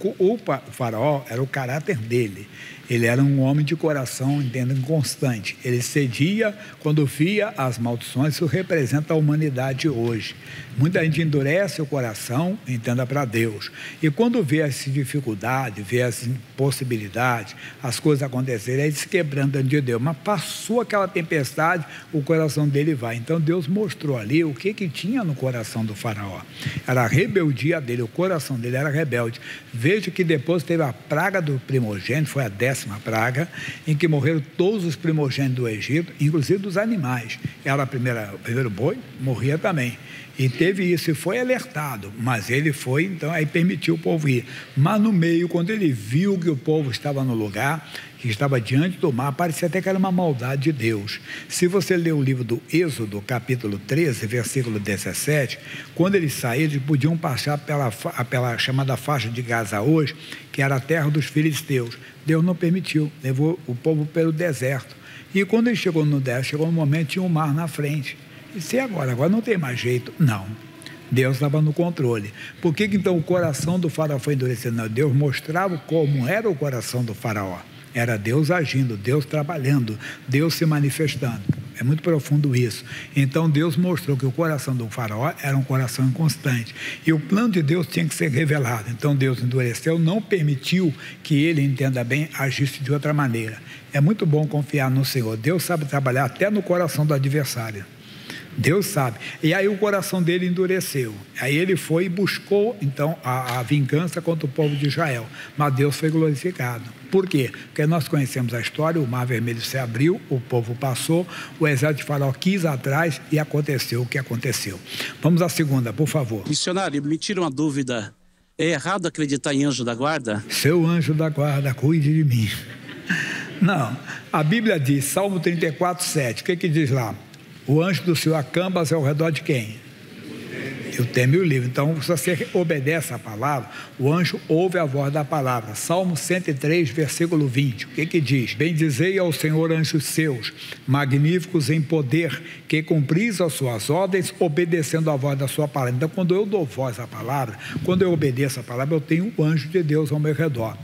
Faraó era o caráter dele. Ele era um homem de coração, entenda, inconstante. Ele cedia quando via as maldições. Isso representa a humanidade hoje. Muita gente endurece o coração, entenda, para Deus. E quando vê essa dificuldade, vê as impossibilidades, as coisas acontecerem, ele se quebrando diante de Deus. Mas passou aquela tempestade, o coração dele vai. Então Deus mostrou ali o que tinha no coração do faraó. Era a rebeldia dele, o coração dele era rebelde. Veja que depois teve a praga do primogênito, foi a 10ª praga, em que morreram todos os primogênitos do Egito, inclusive dos animais. Era o primeiro boi, morria também. E teve isso, e foi alertado, mas ele foi, então, aí permitiu o povo ir. Mas no meio, quando ele viu que o povo estava no lugar, que estava diante do mar, parecia até que era uma maldade de Deus. Se você ler o livro do Êxodo, capítulo 13, versículo 17, quando eles saíram, eles podiam passar pela chamada faixa de Gaza hoje, que era a terra dos filisteus. Deus não permitiu, levou o povo pelo deserto. E quando ele chegou no deserto, chegou um momento, tinha um mar na frente. E se agora não tem mais jeito? Não. Deus estava no controle. Por que então o coração do faraó foi endurecido? Não, Deus mostrava como era o coração do faraó. Era Deus agindo, Deus trabalhando, Deus se manifestando. É muito profundo isso. Então Deus mostrou que o coração do faraó era um coração inconstante. E o plano de Deus tinha que ser revelado. Então Deus endureceu, não permitiu que ele, entenda bem, agisse de outra maneira. É muito bom confiar no Senhor. Deus sabe trabalhar até no coração do adversário. Deus sabe. E aí o coração dele endureceu. Aí ele foi e buscou, então, a vingança contra o povo de Israel. Mas Deus foi glorificado. Por quê? Porque nós conhecemos a história, o Mar Vermelho se abriu, o povo passou, o exército de Faraó quis atrás e aconteceu o que aconteceu. Vamos à segunda, por favor. Missionário, me tira uma dúvida. É errado acreditar em anjo da guarda? Seu anjo da guarda, cuide de mim. Não. A Bíblia diz, Salmo 34, 7. O que diz lá? O anjo do Senhor acampa ao redor de quem? Eu temo o livro. Então, se você obedece a palavra, o anjo ouve a voz da palavra. Salmo 103, versículo 20. O que diz? Bendizei ao Senhor anjos seus, magníficos em poder, que cumpris as suas ordens, obedecendo a voz da sua palavra. Então, quando eu dou voz à palavra, quando eu obedeço a palavra, eu tenho um anjo de Deus ao meu redor.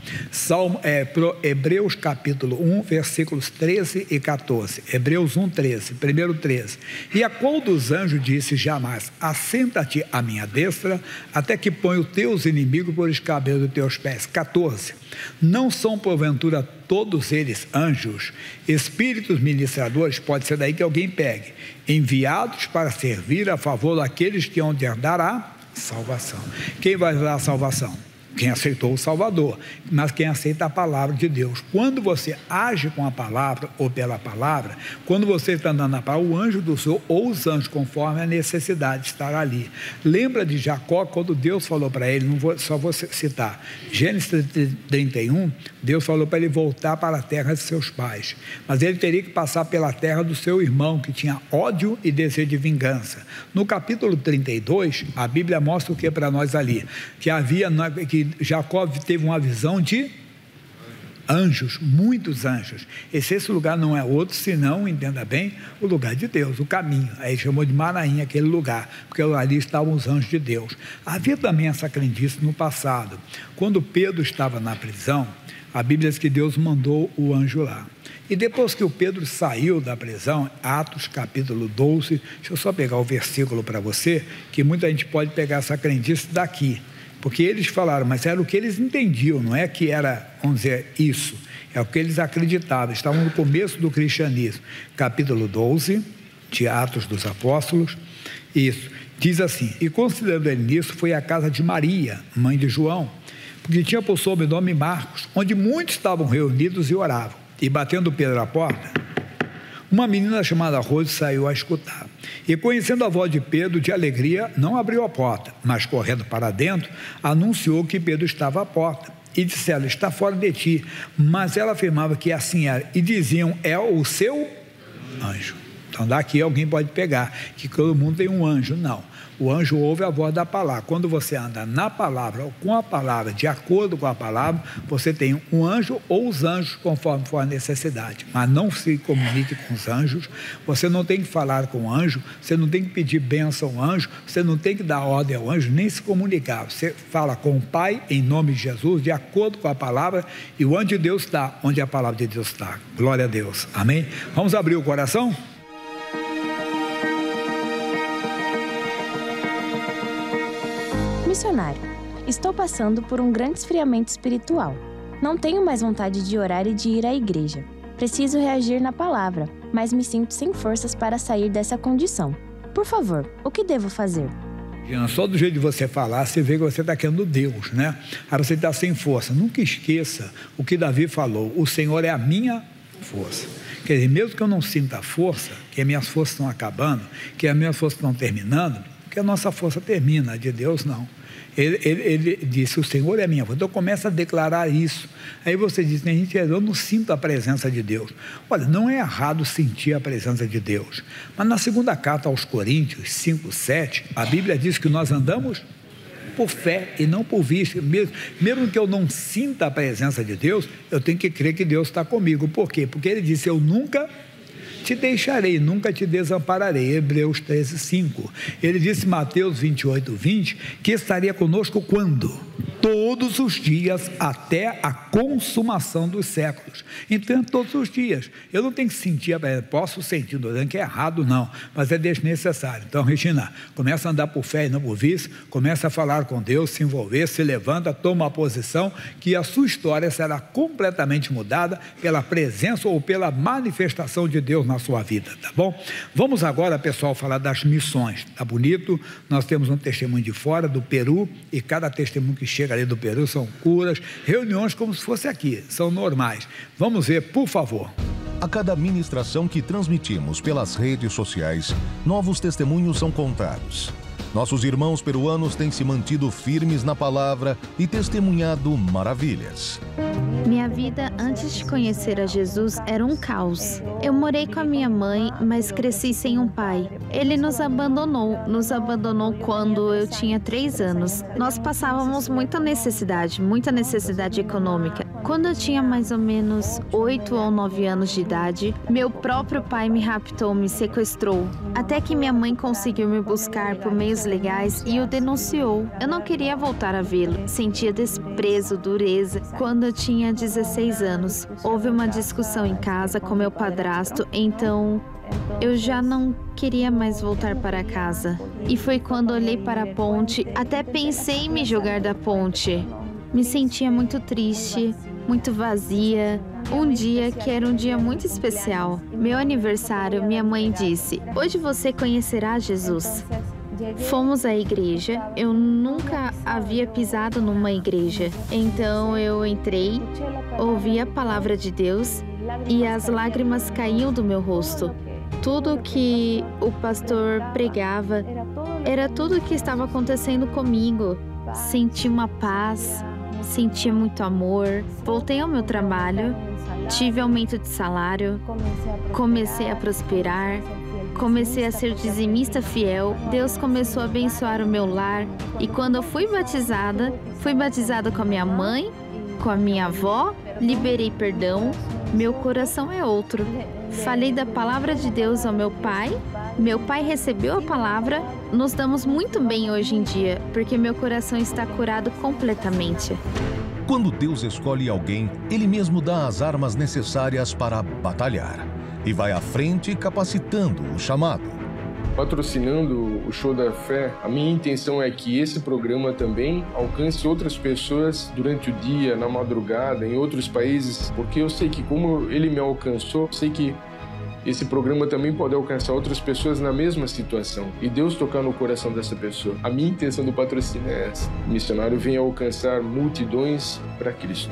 Hebreus capítulo 1, versículos 13 e 14. Hebreus 1, 13. Primeiro 13. E a qual dos anjos disse jamais, assenta-te à minha destra, até que ponha os teus inimigos por escabelo dos teus pés. 14. Não são porventura todos eles anjos, espíritos ministradores, pode ser daí que alguém pegue, enviados para servir a favor daqueles que hão de herdar a salvação. Quem vai dar a salvação? Quem aceitou o Salvador, mas quem aceita a palavra de Deus. Quando você age com a palavra ou pela palavra, quando você está andando na palavra, o anjo do Senhor ou os anjos, conforme a necessidade de estar ali. Lembra de Jacó, quando Deus falou para ele, só vou citar, Gênesis 31, Deus falou para ele voltar para a terra de seus pais, mas ele teria que passar pela terra do seu irmão, que tinha ódio e desejo de vingança. No capítulo 32, a Bíblia mostra o que para nós ali? Que Jacó teve uma visão de anjos, muitos anjos. Esse lugar não é outro, senão, entenda bem, o lugar de Deus, o caminho. Aí ele chamou de Manaim aquele lugar, porque ali estavam os anjos de Deus. Havia também essa crendice no passado. Quando Pedro estava na prisão, a Bíblia diz que Deus mandou o anjo lá. E depois que o Pedro saiu da prisão, Atos capítulo 12, deixa eu só pegar o versículo para você, que muita gente pode pegar essa crendice daqui. Porque eles falaram, mas era o que eles entendiam, não é que era, vamos dizer, isso. É o que eles acreditavam, estavam no começo do cristianismo. Capítulo 12, de Atos dos Apóstolos, isso. Diz assim, e considerando ele nisso, foi à casa de Maria, mãe de João, porque tinha por sobrenome Marcos, onde muitos estavam reunidos e oravam. E batendo Pedro à porta, uma menina chamada Rose saiu a escutar. E conhecendo a voz de Pedro, de alegria, não abriu a porta, mas correndo para dentro, anunciou que Pedro estava à porta. E disseram, está fora de ti. Mas ela afirmava que assim era. E diziam, é o seu anjo. Então daqui alguém pode pegar, que todo mundo tem um anjo. Não. O anjo ouve a voz da palavra. Quando você anda na palavra ou com a palavra, de acordo com a palavra, você tem um anjo ou os anjos, conforme for a necessidade. Mas não se comunique com os anjos, você não tem que falar com o anjo, você não tem que pedir bênção ao anjo, você não tem que dar ordem ao anjo, nem se comunicar. Você fala com o Pai, em nome de Jesus, de acordo com a palavra, e o anjo de Deus está onde a palavra de Deus está. Glória a Deus. Amém? Vamos abrir o coração? Missionário, estou passando por um grande esfriamento espiritual. Não tenho mais vontade de orar e de ir à igreja. Preciso reagir na palavra, mas me sinto sem forças para sair dessa condição. Por favor, o que devo fazer? Só do jeito de você falar, você vê que você está querendo Deus, né? Aí você está sem força. Nunca esqueça o que Davi falou: o Senhor é a minha força. Quer dizer, mesmo que eu não sinta força, que as minhas forças estão acabando, que as minhas forças estão terminando, porque a nossa força termina, a de Deus não. Ele disse: o Senhor é a minha força. Então começa a declarar isso. Aí você diz: gente, eu não sinto a presença de Deus. Olha, não é errado sentir a presença de Deus, mas na segunda carta aos Coríntios 5:7, a Bíblia diz que nós andamos por fé e não por vista. Mesmo que eu não sinta a presença de Deus, eu tenho que crer que Deus está comigo. Por quê? Porque ele disse: eu nunca te deixarei, nunca te desampararei. Hebreus 13:5. Ele disse em Mateus 28:20 que estaria conosco quando? Todos os dias, até a consumação dos séculos. Então, todos os dias. Eu não tenho que sentir, posso sentir, não dizendo que é errado, não, mas é desnecessário. Então, Regina, começa a andar por fé e não por vício, começa a falar com Deus, se envolver, se levanta, toma uma posição, que a sua história será completamente mudada pela presença ou pela manifestação de Deus na sua vida, tá bom? Vamos agora, pessoal, falar das missões. Tá bonito? Nós temos um testemunho de fora, do Peru, e cada testemunho que chega ali do Peru são curas, reuniões como se fosse aqui, são normais. Vamos ver, por favor. A cada ministração que transmitimos pelas redes sociais, novos testemunhos são contados. Nossos irmãos peruanos têm se mantido firmes na palavra e testemunhado maravilhas. Minha vida antes de conhecer a Jesus era um caos. Eu morei com a minha mãe, mas cresci sem um pai. Ele nos abandonou quando eu tinha 3 anos. Nós passávamos muita necessidade econômica. Quando eu tinha mais ou menos 8 ou 9 anos de idade, meu próprio pai me raptou, me sequestrou. Até que minha mãe conseguiu me buscar por meios legais e o denunciou. Eu não queria voltar a vê-lo. Sentia desprezo, dureza. Quando eu tinha 16 anos, houve uma discussão em casa com meu padrasto, então eu já não queria mais voltar para casa. E foi quando olhei para a ponte, até pensei em me jogar da ponte. Me sentia muito triste, muito vazia. Um dia que era um dia muito especial. Meu aniversário, minha mãe disse: hoje você conhecerá Jesus. Fomos à igreja, eu nunca havia pisado numa igreja. Então eu entrei, ouvi a palavra de Deus e as lágrimas caíam do meu rosto. Tudo que o pastor pregava era tudo o que estava acontecendo comigo. Senti uma paz, senti muito amor. Voltei ao meu trabalho, tive aumento de salário, comecei a prosperar. Comecei a ser dizimista fiel, Deus começou a abençoar o meu lar. E quando eu fui batizada com a minha mãe, com a minha avó, liberei perdão, meu coração é outro. Falei da palavra de Deus ao meu pai recebeu a palavra, nos damos muito bem hoje em dia, porque meu coração está curado completamente. Quando Deus escolhe alguém, Ele mesmo dá as armas necessárias para batalhar. E vai à frente capacitando o chamado. Patrocinando o Show da Fé, a minha intenção é que esse programa também alcance outras pessoas durante o dia, na madrugada, em outros países, porque eu sei que como ele me alcançou, eu sei que esse programa também pode alcançar outras pessoas na mesma situação e Deus tocar no coração dessa pessoa. A minha intenção do patrocínio é essa. O missionário vem alcançar multidões para Cristo.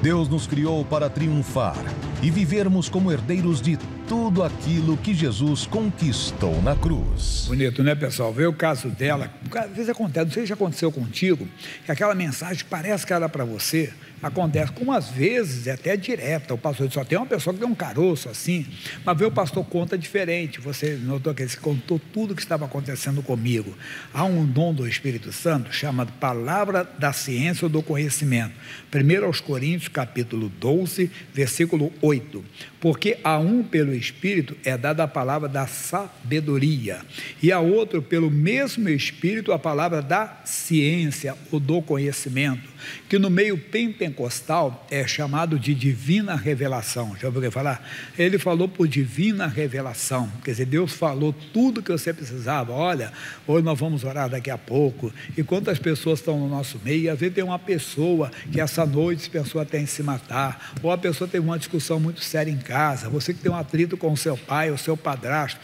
Deus nos criou para triunfar e vivermos como herdeiros de tudo aquilo que Jesus conquistou na cruz. Bonito, né, pessoal? Vê o caso dela. Às vezes acontece, não sei se já aconteceu contigo, que aquela mensagem que parece que era para você, acontece, como às vezes é até direta. O pastor só tem uma pessoa que tem um caroço assim, mas vê o pastor conta diferente. Você notou que ele contou tudo o que estava acontecendo comigo. Há um dom do Espírito Santo chamado Palavra da Ciência ou do Conhecimento. 1 aos Coríntios, capítulo 12, versículo 8. Porque a um pelo Espírito é dada a palavra da sabedoria, e a outro pelo mesmo Espírito a palavra da ciência ou do conhecimento, que no meio pentecostal é chamado de divina revelação. Já ouviu falar? Ele falou por divina revelação, quer dizer, Deus falou tudo que você precisava. Olha, hoje nós vamos orar daqui a pouco, e quantas pessoas estão no nosso meio, e às vezes tem uma pessoa que essa noite pensou até em se matar, ou a pessoa teve uma discussão muito séria em casa, você que tem um atrito com o seu pai, o seu padrasto,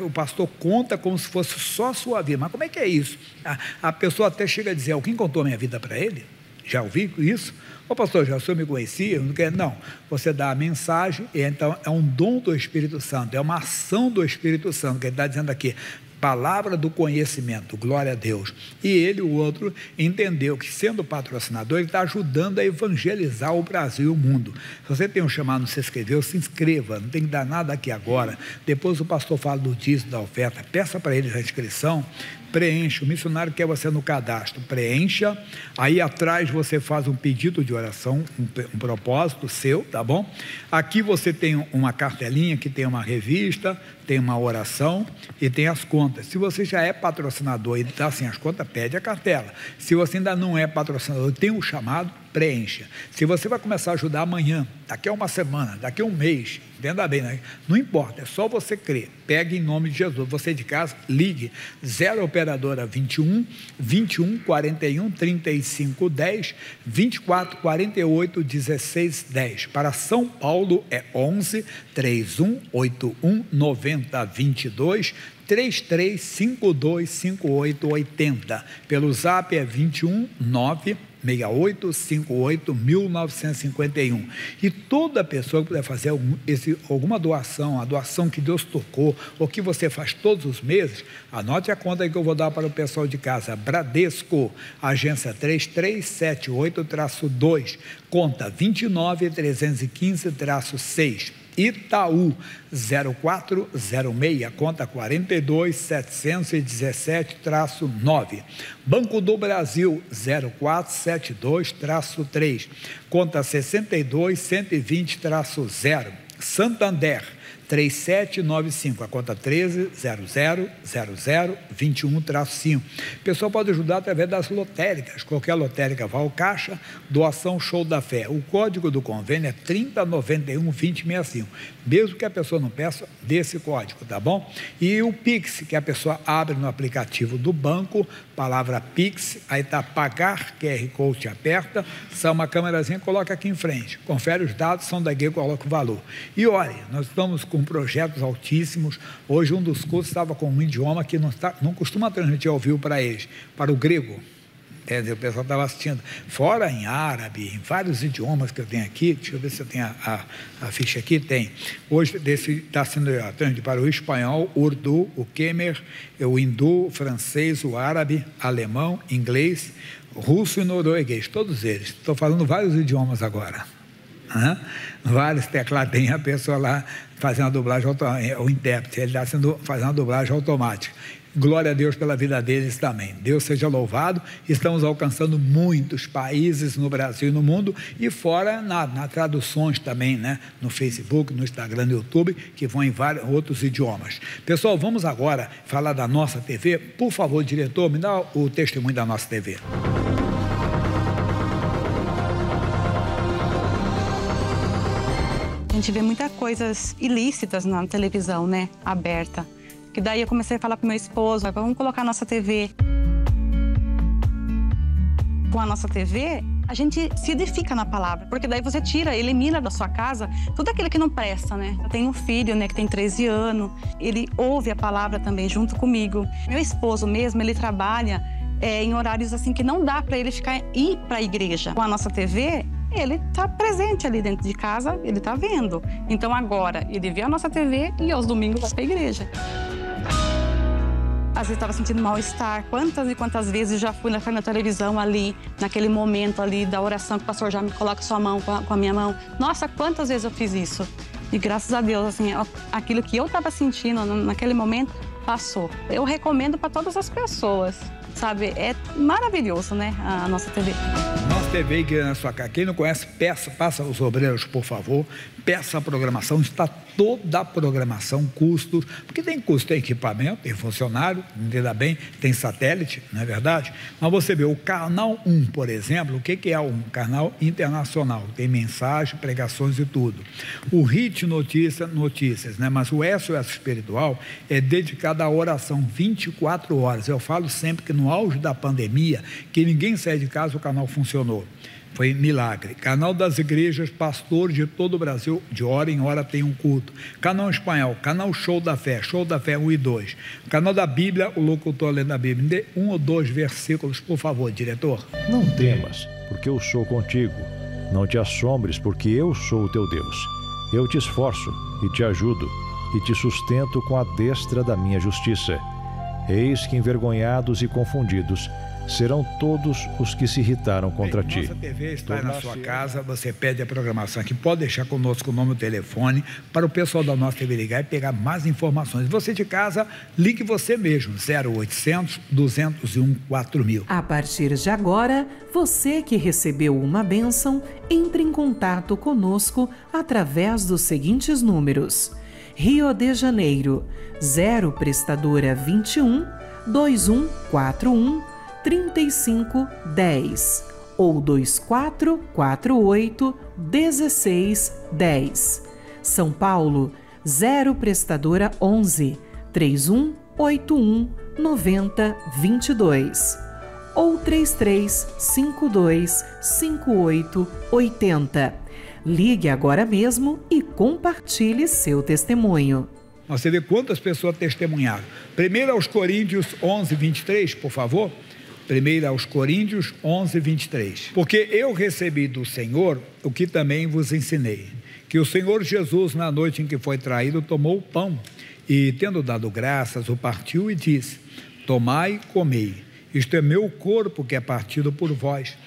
o pastor conta como se fosse só a sua vida. Mas como é que é isso? A pessoa até chega a dizer, alguém contou a minha vida para ele? Já ouvi isso? Ô pastor, já o senhor me conhecia? Não, você dá a mensagem, e então é um dom do Espírito Santo, é uma ação do Espírito Santo, que ele está dizendo aqui, palavra do conhecimento, glória a Deus. E ele, o outro, entendeu que, sendo patrocinador, ele está ajudando a evangelizar o Brasil e o mundo. Se você tem um chamado, não se inscreveu, se inscreva, não tem que dar nada aqui agora. Depois o pastor fala do dízimo, da oferta, peça para eles a inscrição, preencha, o missionário quer você no cadastro, preencha, aí atrás você faz um pedido de oração, um propósito seu, tá bom? Aqui você tem uma cartelinha que tem uma revista, tem uma oração e tem as contas. Se você já é patrocinador e está assim as contas, pede a cartela. Se você ainda não é patrocinador, tem um chamado, preencha. Se você vai começar a ajudar amanhã, daqui a uma semana, daqui a um mês, entenda bem, né? Não importa, é só você crer. Pegue em nome de Jesus. Você de casa, ligue 0 operadora 21 41 35 10 24 48 16 10. Para São Paulo é 11 31 81 90 22 3352 5880. Pelo zap é 21 9 6858 1951. E toda pessoa que puder fazer alguma doação, a doação que Deus tocou, ou que você faz todos os meses, anote a conta aí que eu vou dar para o pessoal de casa. Bradesco, agência 3378-2, conta 29315-6. Itaú 0406, conta 42717-9. Banco do Brasil 0472-3, conta 62120-0. Santander 3795, a conta 13000021-5. O pessoal pode ajudar através das lotéricas. Qualquer lotérica vai ao caixa, doação Show da Fé. O código do convênio é 3091-2065. Mesmo que a pessoa não peça, dê esse código, tá bom? E o Pix, que a pessoa abre no aplicativo do banco, palavra Pix, aí está pagar, QR Code, aperta, sai uma câmerazinha, coloca aqui em frente. Confere os dados, são daqui, coloca o valor. E olha, nós estamos com projetos altíssimos. Hoje um dos cursos estava com um idioma que não costuma transmitir ao vivo para eles, para o grego. O pessoal estava assistindo, fora em árabe, em vários idiomas que eu tenho aqui. Deixa eu ver se eu tenho a ficha aqui. Tem. Hoje está sendo transmitido para o espanhol, o urdu, o quemer, o hindu, o francês, o árabe, alemão, inglês, russo e norueguês, todos eles. Estou falando vários idiomas agora. Vários teclados, tem a pessoa lá fazendo a dublagem, o intérprete, ele está fazendo a dublagem automática. Glória a Deus pela vida deles também. Deus seja louvado. Estamos alcançando muitos países no Brasil e no mundo, e fora na traduções também, né? No Facebook, no Instagram, no YouTube, que vão em vários outros idiomas. Pessoal, vamos agora falar da nossa TV. Por favor, diretor, me dá o testemunho da nossa TV. A gente vê muitas coisas ilícitas na televisão, né? Aberta. Que daí eu comecei a falar pro meu esposo, vamos colocar a nossa TV. Com a nossa TV, a gente se edifica na palavra, porque daí você elimina da sua casa tudo aquilo que não presta, né? Eu tenho um filho, né, que tem 13 anos, ele ouve a palavra também junto comigo. Meu esposo mesmo, ele trabalha em horários assim que não dá para ele ir para a igreja. Com a nossa TV, ele está presente ali dentro de casa, ele está vendo. Então agora ele vê a nossa TV e aos domingos vai para a igreja. Às vezes estava sentindo mal-estar. Quantas e quantas vezes já fui na televisão ali, naquele momento ali da oração, que o pastor já me coloca sua mão com a minha mão. Nossa, quantas vezes eu fiz isso. E graças a Deus, assim, aquilo que eu estava sentindo naquele momento, passou. Eu recomendo para todas as pessoas, sabe? É maravilhoso, né, a nossa TV. Nossa TV, Igreja na Sua Casa. Quem não conhece, passa os obreiros, por favor. Peça a programação, está toda a programação, custos, porque tem custo, tem equipamento, tem funcionário, entenda bem, tem satélite, não é verdade? Mas você vê, o Canal 1, por exemplo, o que é um canal internacional? Tem mensagem, pregações e tudo. O HIT Notícias, né? Mas o SOS Espiritual é dedicado à oração 24 horas. Eu falo sempre que no auge da pandemia, que ninguém sai de casa, o canal funcionou. Foi milagre. Canal das Igrejas, pastores de todo o Brasil, de hora em hora tem um culto. Canal espanhol, canal Show da Fé 1 e 2. Canal da Bíblia, o locutor lendo a Bíblia. Me dê 1 ou 2 versículos, por favor, diretor. Não temas, porque eu sou contigo. Não te assombres, porque eu sou o teu Deus. Eu te esforço e te ajudo, e te sustento com a destra da minha justiça. Eis que envergonhados e confundidos serão todos os que se irritaram contra ti. Nossa TV está na sua casa, você pede a programação aqui, pode deixar conosco o nome e o telefone para o pessoal da nossa TV ligar e pegar mais informações. Você de casa, ligue você mesmo, 0800 201 4000. A partir de agora, você que recebeu uma bênção, entre em contato conosco através dos seguintes números: Rio de Janeiro, 0 prestadora 21 2141 3510 ou 2448 1610. São Paulo, 0 prestadora 11 3181 9022 ou 3352 5880. Ligue agora mesmo e compartilhe seu testemunho. Você vê quantas pessoas testemunharam. 1 aos Coríntios 11, 23, por favor. 1 aos Coríntios 11, 23. Porque eu recebi do Senhor o que também vos ensinei, que o Senhor Jesus, na noite em que foi traído, tomou o pão e, tendo dado graças, o partiu e disse: tomai e comei, isto é meu corpo que é partido por vós.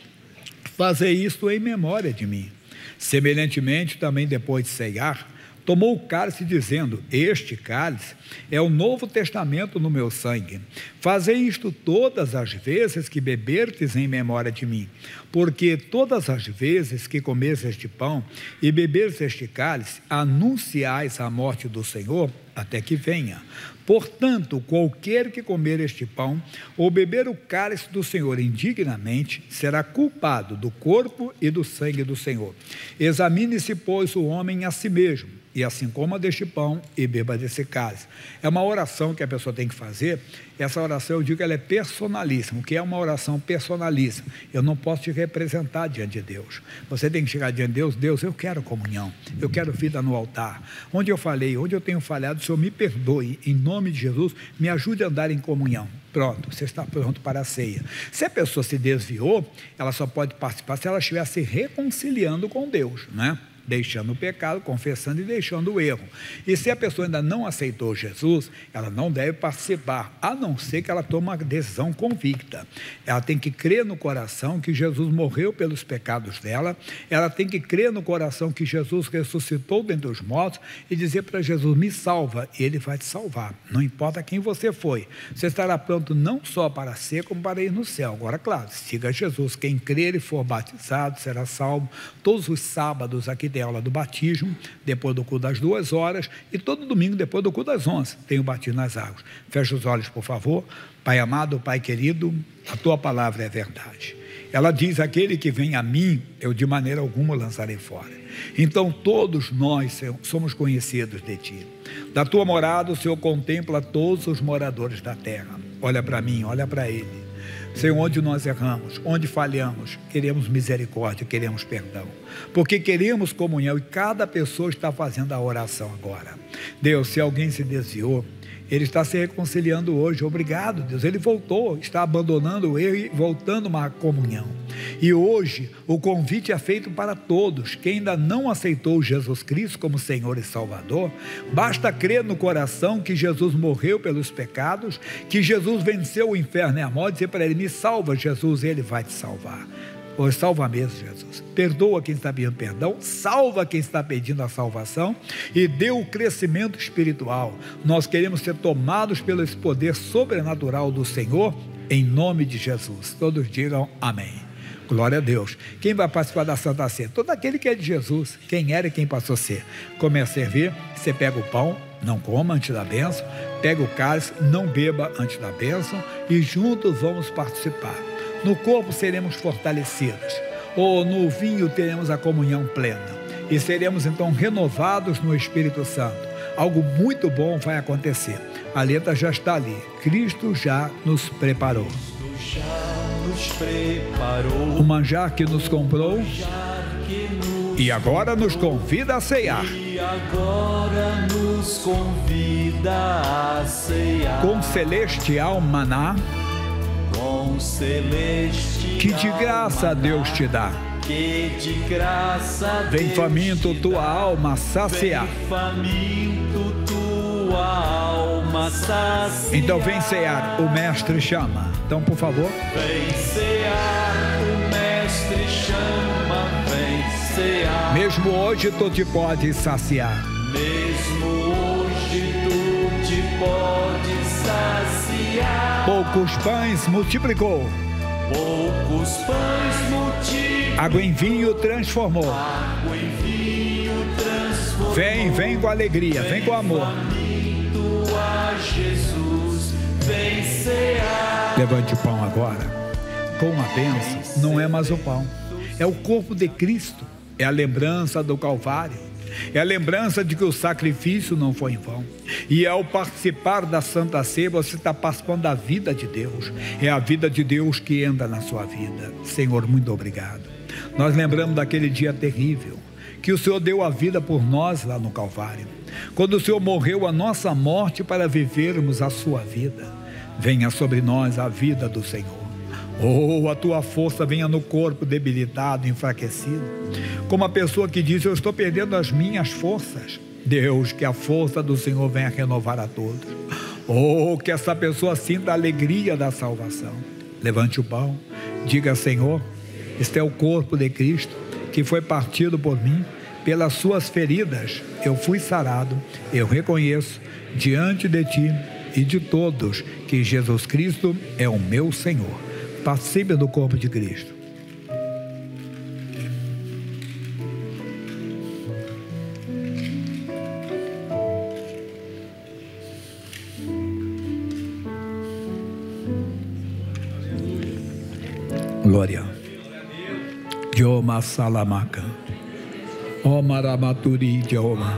Fazei isto em memória de mim. Semelhantemente, também depois de ceiar, tomou o cálice dizendo: este cálice é o novo testamento no meu sangue. Fazei isto todas as vezes que beberdes em memória de mim. Porque todas as vezes que comeres este pão e beberes este cálice, anunciais a morte do Senhor até que venha. Portanto, qualquer que comer este pão ou beber o cálice do Senhor indignamente, será culpado do corpo e do sangue do Senhor. Examine-se, pois, o homem a si mesmo, e assim coma deste pão e beba desse cálice. É uma oração que a pessoa tem que fazer. Essa oração, eu digo que ela é personalíssima. O que é uma oração personalíssima? Eu não posso te representar diante de Deus. Você tem que chegar diante de Deus: Deus, eu quero comunhão, eu quero vida no altar. Onde eu falei, onde eu tenho falhado, o Senhor me perdoe, em nome de Jesus, me ajude a andar em comunhão. Pronto, você está pronto para a ceia. Se a pessoa se desviou, ela só pode participar se ela estiver se reconciliando com Deus, né? Deixando o pecado, confessando e deixando o erro. E se a pessoa ainda não aceitou Jesus, ela não deve participar, a não ser que ela tome uma decisão convicta. Ela tem que crer no coração que Jesus morreu pelos pecados dela, ela tem que crer no coração que Jesus ressuscitou dentre os mortos e dizer para Jesus: me salva, e Ele vai te salvar. Não importa quem você foi, você estará pronto não só para ser, como para ir no céu. Agora, claro, siga Jesus. Quem crer e for batizado será salvo. Todos os sábados aqui tem aula do batismo, depois do culto das 2 horas, e todo domingo, depois do culto das 11, tem o batismo nas águas. Feche os olhos, por favor. Pai amado, Pai querido, a Tua palavra é verdade. Ela diz: aquele que vem a mim, eu de maneira alguma lançarei fora. Então todos nós somos conhecidos de Ti. Da Tua morada o Senhor contempla todos os moradores da terra. Olha para mim, olha para ele. Senhor, onde nós erramos, onde falhamos, queremos misericórdia, queremos perdão, porque queremos comunhão, e cada pessoa está fazendo a oração agora. Deus, se alguém se desviou, ele está se reconciliando hoje. Obrigado, Deus. Ele voltou, está abandonando o erro e voltando uma comunhão. E hoje o convite é feito para todos. Quem ainda não aceitou Jesus Cristo como Senhor e Salvador, basta crer no coração que Jesus morreu pelos pecados, que Jesus venceu o inferno e a morte, e dizer para ele: me salva, Jesus, ele vai te salvar. Hoje salva mesmo, Jesus. Perdoa quem está pedindo perdão, salva quem está pedindo a salvação e dê o crescimento espiritual. Nós queremos ser tomados pelo esse poder sobrenatural do Senhor, em nome de Jesus. Todos digam amém. Glória a Deus. Quem vai participar da Santa Ceia? Todo aquele que é de Jesus, quem era e quem passou a ser. Começa a servir, você pega o pão, não coma antes da bênção, pega o cálice, não beba antes da bênção e juntos vamos participar. No corpo seremos fortalecidos, ou no vinho teremos a comunhão plena, e seremos então renovados no Espírito Santo. Algo muito bom vai acontecer. A letra já está ali. Cristo já nos preparou. O manjar que nos comprou e agora nos convida a ceiar. Com celestial maná, que de graça Deus te dá. Vem faminto tua alma saciar. Então vem cear, o mestre chama. Então, por favor. Vem cear, o mestre chama, vem cear. Mesmo hoje tu te podes saciar. Mesmo hoje tu te podes saciar. Poucos pães multiplicou. Poucos pães multiplicou. Água em vinho transformou. Água em vinho transformou. Vem com alegria, vem com amor. A Jesus, vem cear. Levante o pão agora. Com a bênção, não é mais o pão, é o corpo de Cristo, é a lembrança do Calvário, é a lembrança de que o sacrifício não foi em vão. E ao participar da Santa Ceia, você está participando da vida de Deus. É a vida de Deus que entra na sua vida. Senhor, muito obrigado. Nós lembramos daquele dia terrível, que o Senhor deu a vida por nós lá no Calvário, quando o Senhor morreu a nossa morte para vivermos a sua vida. Venha sobre nós a vida do Senhor. Oh, a tua força venha no corpo debilitado, enfraquecido, como a pessoa que diz: eu estou perdendo as minhas forças. Deus, que a força do Senhor venha renovar a todos. Oh, que essa pessoa sinta a alegria da salvação. Levante o pão, diga: Senhor, este é o corpo de Cristo, que foi partido por mim. Pelas suas feridas eu fui sarado. Eu reconheço diante de ti e de todos que Jesus Cristo é o meu Senhor. Participe do corpo de Cristo. Glória. Joma salamaka. Omaramaturi Joma.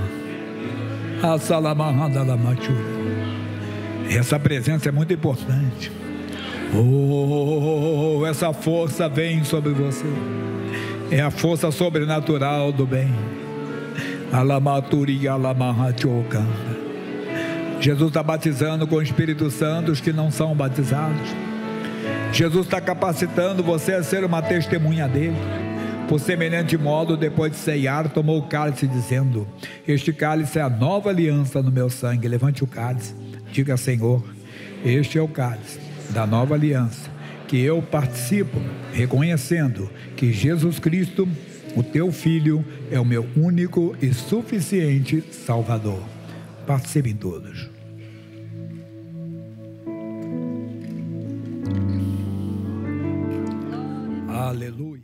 Asalamandalamachuri. Essa presença é muito importante. Oh, essa força vem sobre você. É a força sobrenatural do bem. Alamaturi alamahachokanda. Jesus está batizando com o Espírito Santo os que não são batizados. Jesus está capacitando você a ser uma testemunha dele. Por semelhante modo, depois de ceiar, tomou o cálice, dizendo: este cálice é a nova aliança no meu sangue. Levante o cálice, diga: Senhor, este é o cálice da nova aliança, que eu participo, reconhecendo que Jesus Cristo, o teu Filho, é o meu único e suficiente Salvador. Participem todos. Aleluia.